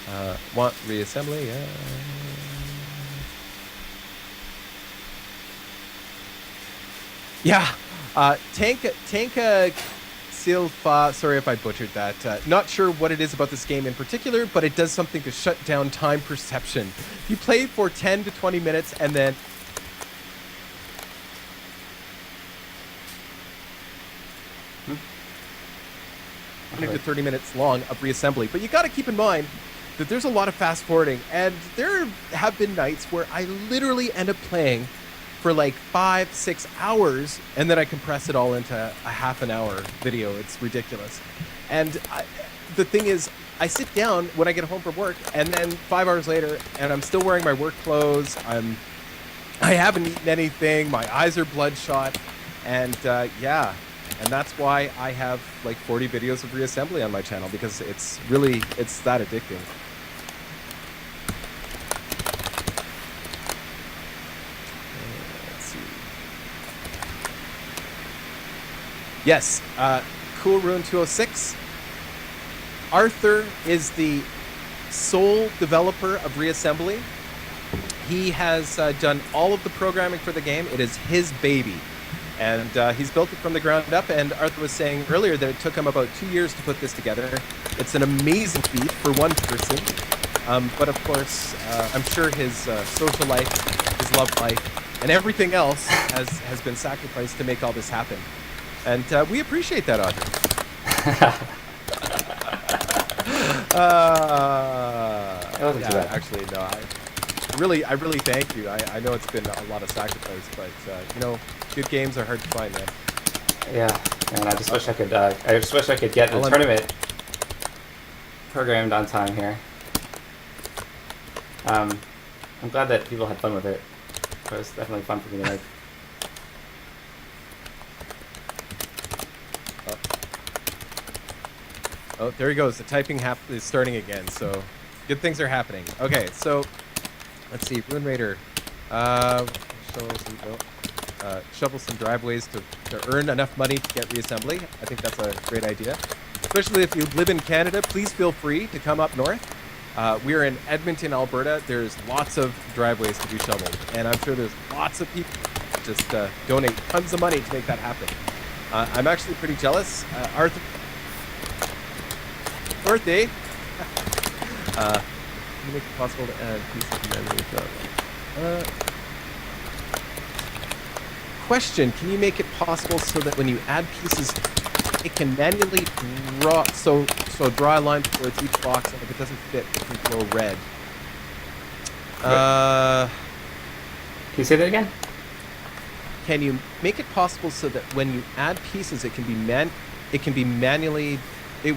Okay. Want reassembly? Yeah. Tanka Silfa, sorry if I butchered that. Not sure what it is about this game in particular, but it does something to shut down time perception. You play for 10 to 20 minutes and then... 20 to 30 minutes long of reassembly. But you got to keep in mind that there's a lot of fast forwarding, and there have been nights where I literally end up playing for like 5-6 hours, and then I compress it all into a half an hour video. It's ridiculous. And the thing is, I sit down when I get home from work, and then 5 hours later, and I'm still wearing my work clothes. I haven't eaten anything. My eyes are bloodshot, and yeah. And that's why I have like 40 videos of reassembly on my channel, because it's that addicting. Let's see. Yes, Cool Rune 206. Arthur is the sole developer of Reassembly. He has done all of the programming for the game. It is his baby. And he's built it from the ground up, and Arthur was saying earlier that it took him about 2 years to put this together. It's an amazing feat for one person, but of course, I'm sure his social life, his love life, and everything else has been sacrificed to make all this happen. And we appreciate that, Arthur. It wasn't too bad. Actually, no. I really thank you. I know it's been a lot of sacrifice, but you know, good games are hard to find, man. Yeah, and I just wish I could. I just wish I could get the tournament programmed on time here. I'm glad that people had fun with it. It was definitely fun for me to make. Oh, there he goes. The typing is starting again, so good things are happening. Okay, so let's see. Rune Raider. Shovel some driveways to earn enough money to get reassembly. I think that's a great idea. especially if you live in Canada, please feel free to come up north. We're in Edmonton, Alberta. There's lots of driveways to be shoveled, and I'm sure there's lots of people just donate tons of money to make that happen. I'm actually pretty jealous. Arthur, birthday. Can you make it possible to add pieces of memory? Question: can you make it possible so that when you add pieces, it can manually draw draw a line towards each box, and if it doesn't fit, it can glow red. Can you say that again? Can you make it possible so that when you add pieces, it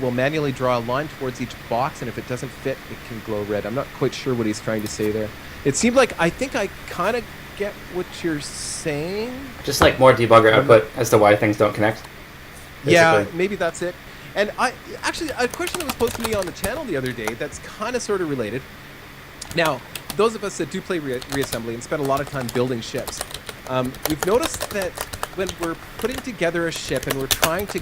will manually draw a line towards each box, and if it doesn't fit, it can glow red. I'm not quite sure what he's trying to say there. It seemed like I think I kind of get what you're saying. Just like more debugger output as to why things don't connect. Basically. Yeah, maybe that's it. And actually, a question that was posed to me on the channel the other day that's kind of sort of related. Now, those of us that do play reassembly and spend a lot of time building ships, we've noticed that when we're putting together a ship and we're trying to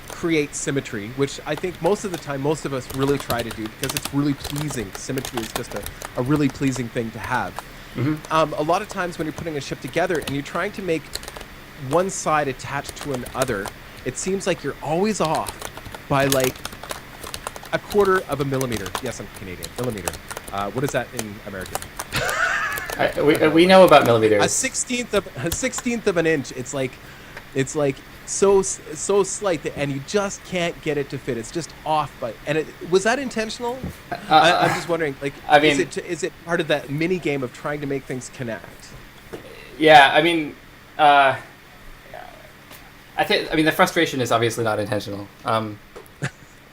create symmetry, which I think most of the time most of us really try to do because it's really pleasing. Symmetry is just a really pleasing thing to have. Mm-hmm. A lot of times when you're putting a ship together and you're trying to make one side attached to another, it seems like you're always off by like a quarter of a millimeter. Yes, I'm Canadian. Millimeter. What is that in American? We know about millimeters. A sixteenth of an inch. It's like so slight that, and you just can't get it to fit. It's just off was that intentional? I'm just wondering. Like, I mean, is it part of that mini game of trying to make things connect? Yeah, I mean, I think the frustration is obviously not intentional.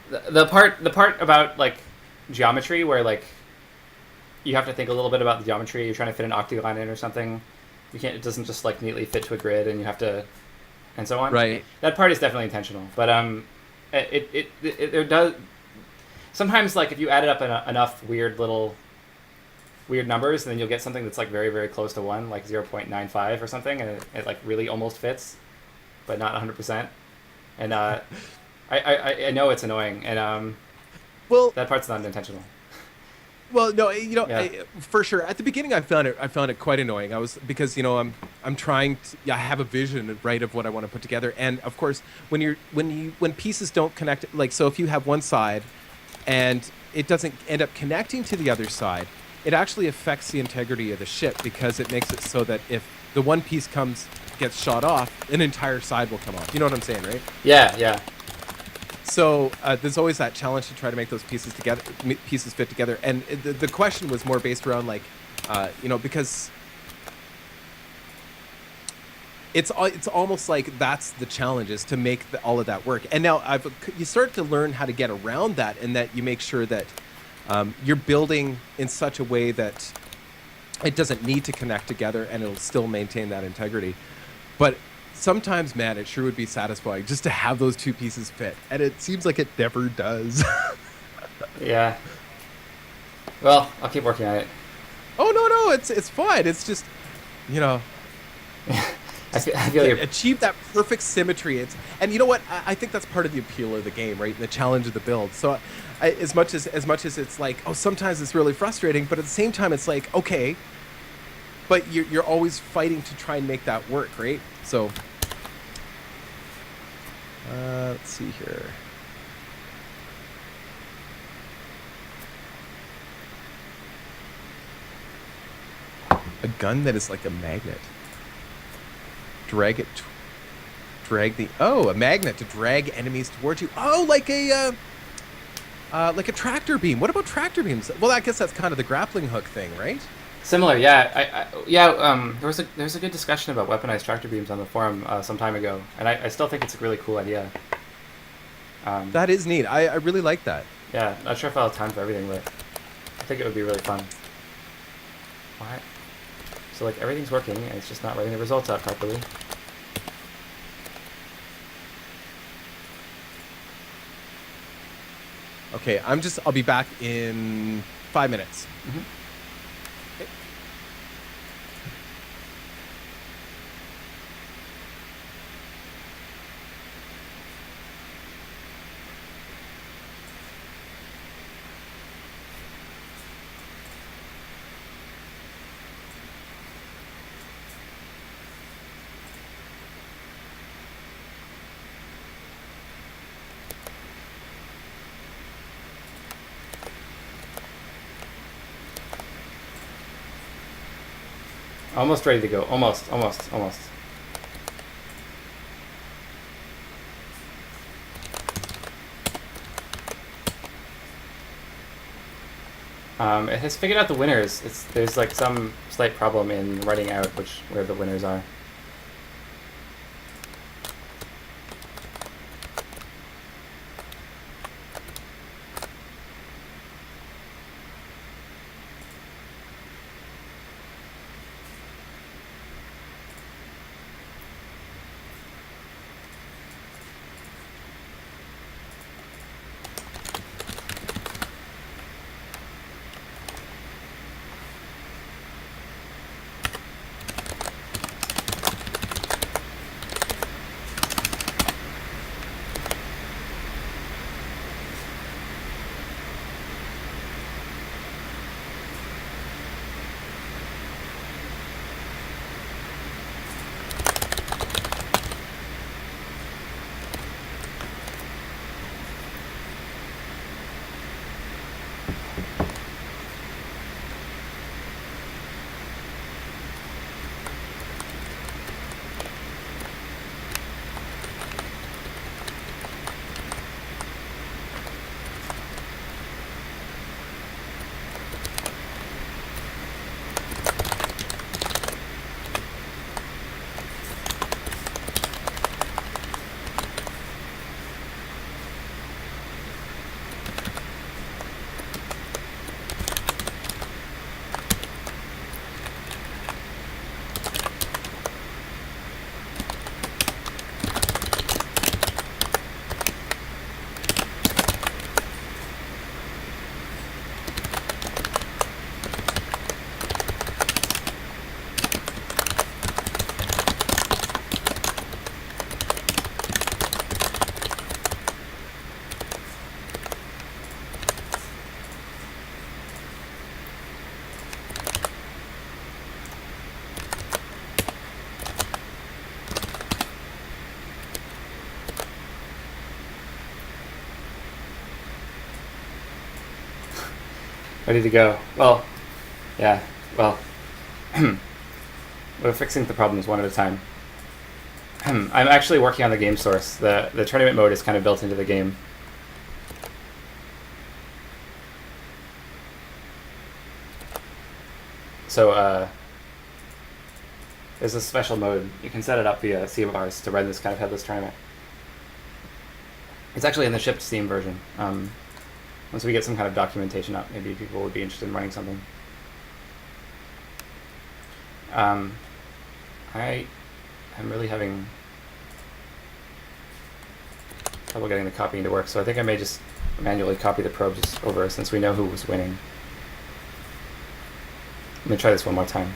The part about like geometry where like you have to think a little bit about the geometry. You're trying to fit an octagon in or something. You can't. It doesn't just like neatly fit to a grid, and you have to, and so on. Right. That part is definitely intentional, but it does. Sometimes like if you add it up enough weird numbers, then you'll get something that's like very very close to 1, like 0.95 or something, and it like really almost fits, but not 100%. And I know it's annoying, and well, that part's not intentional. Well, no, Yeah. for sure. At the beginning, I found it quite annoying. Because I'm trying to. I have a vision, right, of what I want to put together, and of course, when pieces don't connect, like so, if you have one side, and it doesn't end up connecting to the other side, it actually affects the integrity of the ship because it makes it so that if the one piece gets shot off, an entire side will come off. You know what I'm saying, right? Yeah. So there's always that challenge to try to make those pieces fit together. And the question was more based around like, because it's almost like that's the challenge is to make all of that work. And now you start to learn how to get around that, and that you make sure that you're building in such a way that it doesn't need to connect together, and it'll still maintain that integrity. But sometimes, man, it sure would be satisfying just to have those two pieces fit, and it seems like it never does. Yeah. Well, I'll keep working on it. Oh no, it's fine. It's just, I feel you're... achieve that perfect symmetry. And you know what? I think that's part of the appeal of the game, right? The challenge of the build. So, as much as it's like, oh, sometimes it's really frustrating, but at the same time, it's like, okay, but you're always fighting to try and make that work, right? So. Let's see here. A gun that is like a magnet. A magnet to drag enemies towards you. Oh, like a tractor beam. What about tractor beams? Well, I guess that's kind of the grappling hook thing, right? Similar, yeah. There was a good discussion about weaponized tractor beams on the forum some time ago, and I still think it's a really cool idea. That is neat. I really like that. Yeah, not sure if I'll have time for everything, but I think it would be really fun. What? So like everything's working, and it's just not writing the results out properly. Okay, I'll be back in 5 minutes. Mm-hmm. Almost ready to go. Almost. It has figured out the winners. There's like some slight problem in writing out where the winners are. Ready to go. Well, yeah. Well, we're fixing the problems one at a time. I'm actually working on the game source. The tournament mode is kind of built into the game. So there's a special mode. You can set it up via CMRs to run this kind of headless tournament. It's actually in the shipped Steam version. Once we get some kind of documentation up, maybe people would be interested in running something. I'm really having trouble getting the copying to work, so I think I may just manually copy the probes over since we know who was winning. Let me try this one more time.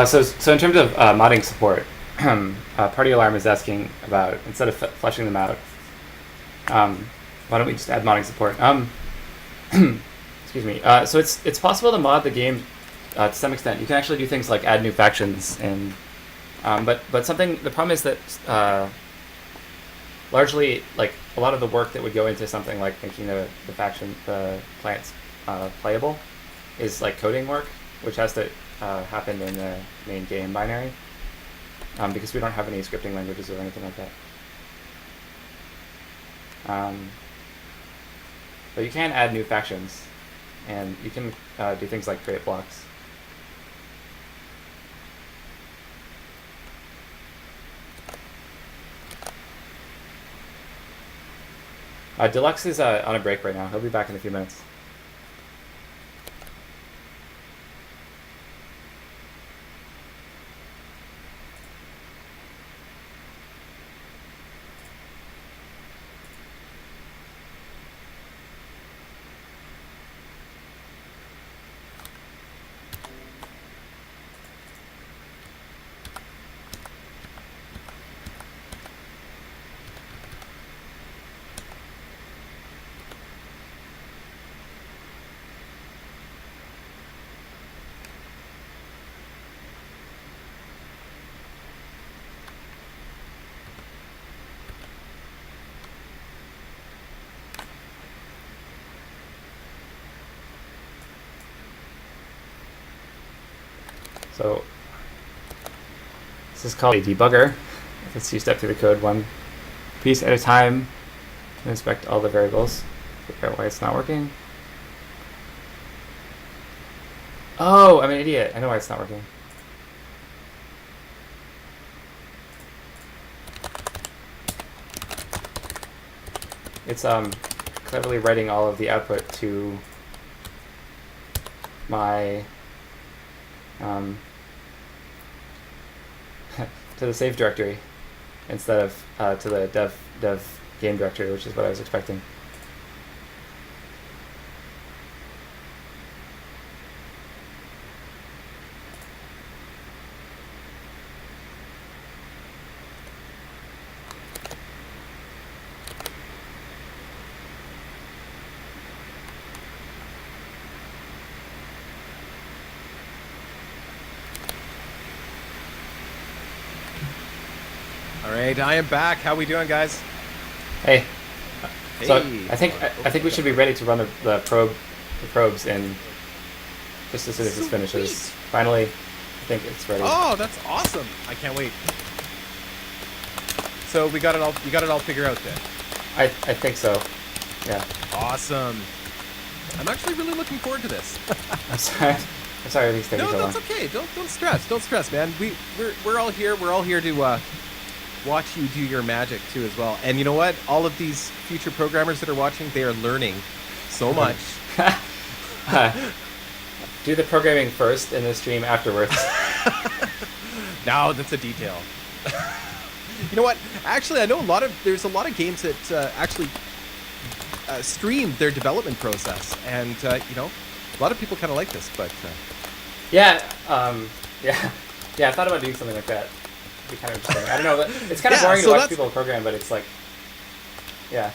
So in terms of modding support, Party Alarm is asking about, instead of fleshing them out, why don't we just add modding support? Excuse me. So it's possible to mod the game to some extent. You can actually do things like add new factions, and but the problem is that largely, like, a lot of the work that would go into something like making the plants playable is like coding work, which has to happen in the main game binary, because we don't have any scripting languages or anything like that. But you can add new factions, and you can do things like create blocks. Deluxe is on a break right now. He'll be back in a few minutes. So this is called a debugger. It lets you step through the code one piece at a time and inspect all the variables. Figure out why it's not working. Oh, I'm an idiot. I know why it's not working. It's cleverly writing all of the output to my to the save directory instead of to the dev game directory, which is what I was expecting. All right, I am back. How we doing, guys? Hey. Hey. So I think we should be ready to run the probes in just as soon as this finishes. Sweet. Finally, I think it's ready. Oh, that's awesome! I can't wait. So we got it all. You got it all figured out then. I think so. Yeah. Awesome. I'm actually really looking forward to this. I'm sorry. I'm sorry these taking No, so long. that's okay. Don't stress. Don't stress, man. We're all here. We're all here to watch you do your magic too as well. And you know what? All of these future programmers that are watching, they are learning so much. Do the programming first and the stream afterwards. No, that's a detail. You know what? Actually, I know there's a lot of games that actually stream their development process, and you know, a lot of people kind of like this. But Yeah. Yeah. I thought about doing something like that. It'd be kind of interesting. I don't know. It's kind of Yeah, boring so to watch that's- people program, but it's like, yeah.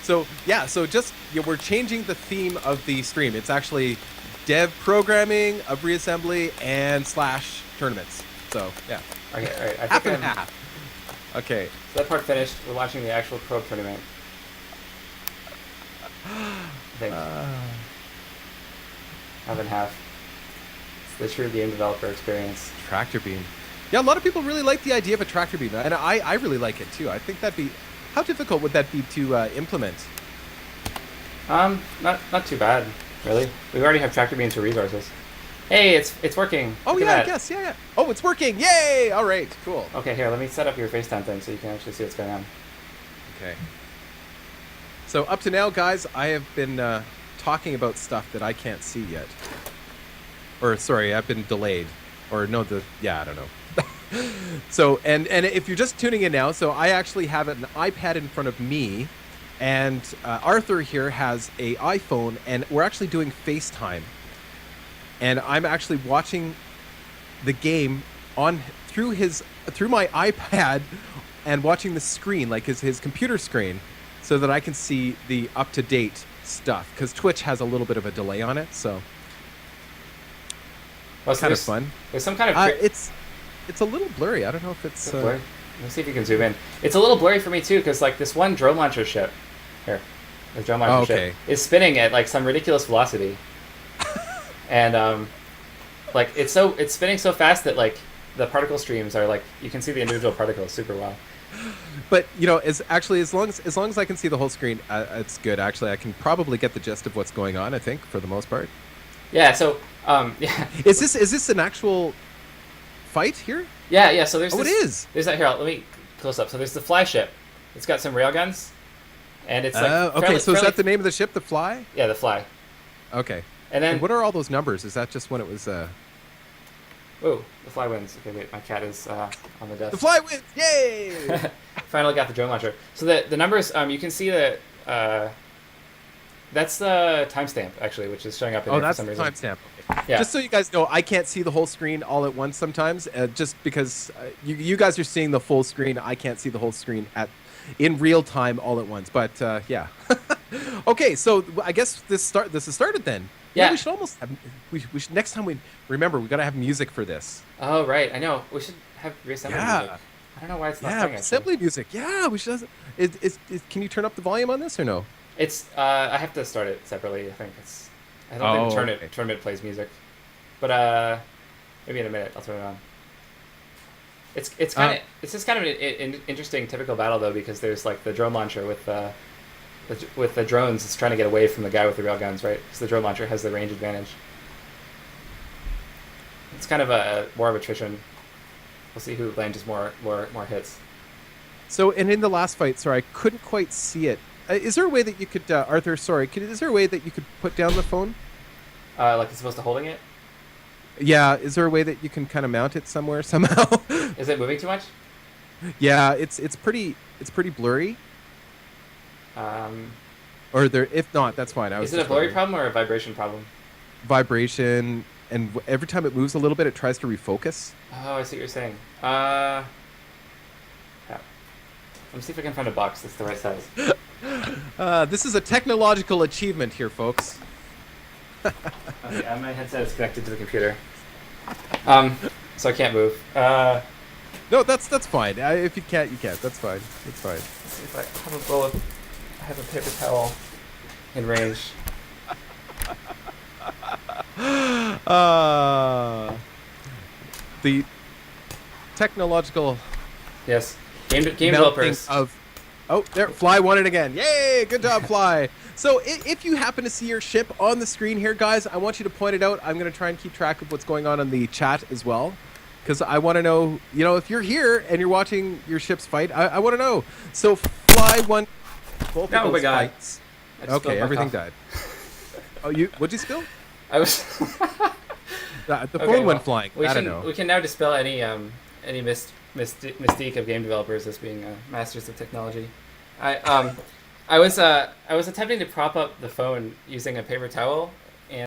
so yeah, so just we're changing the theme of the stream. It's actually dev programming of reassembly and / tournaments. So yeah, Okay. All right. I half think and half. Okay. So that part finished. We're watching the actual probe tournament. I think half and half. It's the true game developer experience. Tractor beam. Yeah, a lot of people really like the idea of a tractor beam, and I really like it too. I think that'd be. How difficult would that be to implement? Not too bad, really. We already have tractor beams for resources. Hey, it's working. Oh Look at yeah, I that. guess yeah. Oh, it's working! Yay! All right, cool. Okay, here, let me set up your FaceTime thing so you can actually see what's going on. Okay. So up to now, guys, I have been talking about stuff that I can't see yet. Or sorry, I've been delayed. Or no, I don't know. So and if you're just tuning in now, so I actually have an iPad in front of me, and Arthur here has a iPhone, and we're actually doing FaceTime. And I'm actually watching the game through my iPad and watching the screen, like his computer screen, so that I can see the up-to-date stuff, because Twitch has a little bit of a delay on it, so Well, it's kind of fun. There's some kind of It's a little blurry. I don't know if it's blurry. Let me see if you can zoom in. It's a little blurry for me too, because like this one drone launcher ship here, the drone launcher ship is spinning at like some ridiculous velocity, and like it's spinning so fast that like the particle streams are like you can see the individual particles super well. But you know, as long as I can see the whole screen, it's good. Actually, I can probably get the gist of what's going on. I think for the most part. Yeah. So yeah. Is this an actual fight here? Yeah. So there's it is. There's that here. Let me close up. So there's the fly ship. It's got some railguns, and it's like okay. So is that the name of the ship, the Fly? Yeah, the Fly. Okay. And then what are all those numbers? Is that just when it was? Oh, the Fly wins. Okay, wait, my cat is on the desk. The Fly wins! Yay! Finally got the drone launcher. So the numbers, you can see that that's the timestamp actually, which is showing up in there for some reason. That's the timestamp. Yeah. Just so you guys know, I can't see the whole screen all at once sometimes, just because you guys are seeing the full screen. I can't see the whole screen in real time all at once. But yeah. Okay, so I guess this has started then. Yeah. We should almost have. We should next time we gotta have music for this. Oh right, I know. We should have reassembly music. I don't know why it's not playing. Assembly music. Yeah, we should. Can you turn up the volume on this or no? It's I have to start it separately. I think I don't think tournament plays music, but Maybe in a minute I'll turn it on. It's just kind of an interesting typical battle though, because there's like the drone launcher with the drones. It's trying to get away from the guy with the railguns, right? Because the drone launcher has the range advantage. It's kind of a war of attrition. We'll see who lands more hits. So, and in the last fight, sorry, I couldn't quite see it. Is there a way that you could, Arthur? Sorry, is there a way that you could put down the phone? Like it's supposed to holding it. Yeah, is there a way that you can kind of mount it somewhere somehow? Is it moving too much? Yeah, it's pretty blurry. Or there, if not, that's fine. Is it a blurry problem or a vibration problem? Vibration, and every time it moves a little bit, it tries to refocus. Oh, I see what you're saying. Yeah. Let me see if I can find a box that's the right size. This is a technological achievement here, folks. Okay, my headset is connected to the computer. So I can't move. No, that's fine. If you can't, you can't. That's fine. That's fine. Let's see if I have a bowl of, I have a paper towel in range. The technological Yes. Game developers. Oh, there, Fly won it again. Yay! Good job, Fly. So if you happen to see your ship on the screen here, guys, I want you to point it out. I'm going to try and keep track of what's going on in the chat as well, because I want to know, if you're here and you're watching your ships fight, I want to know. So Fly won both of those fights. Okay, everything died. Oh, what'd you spill? I was. The phone went flying. I don't know. We can now dispel any mystique of game developers as being masters of technology. I was attempting to prop up the phone using a paper towel,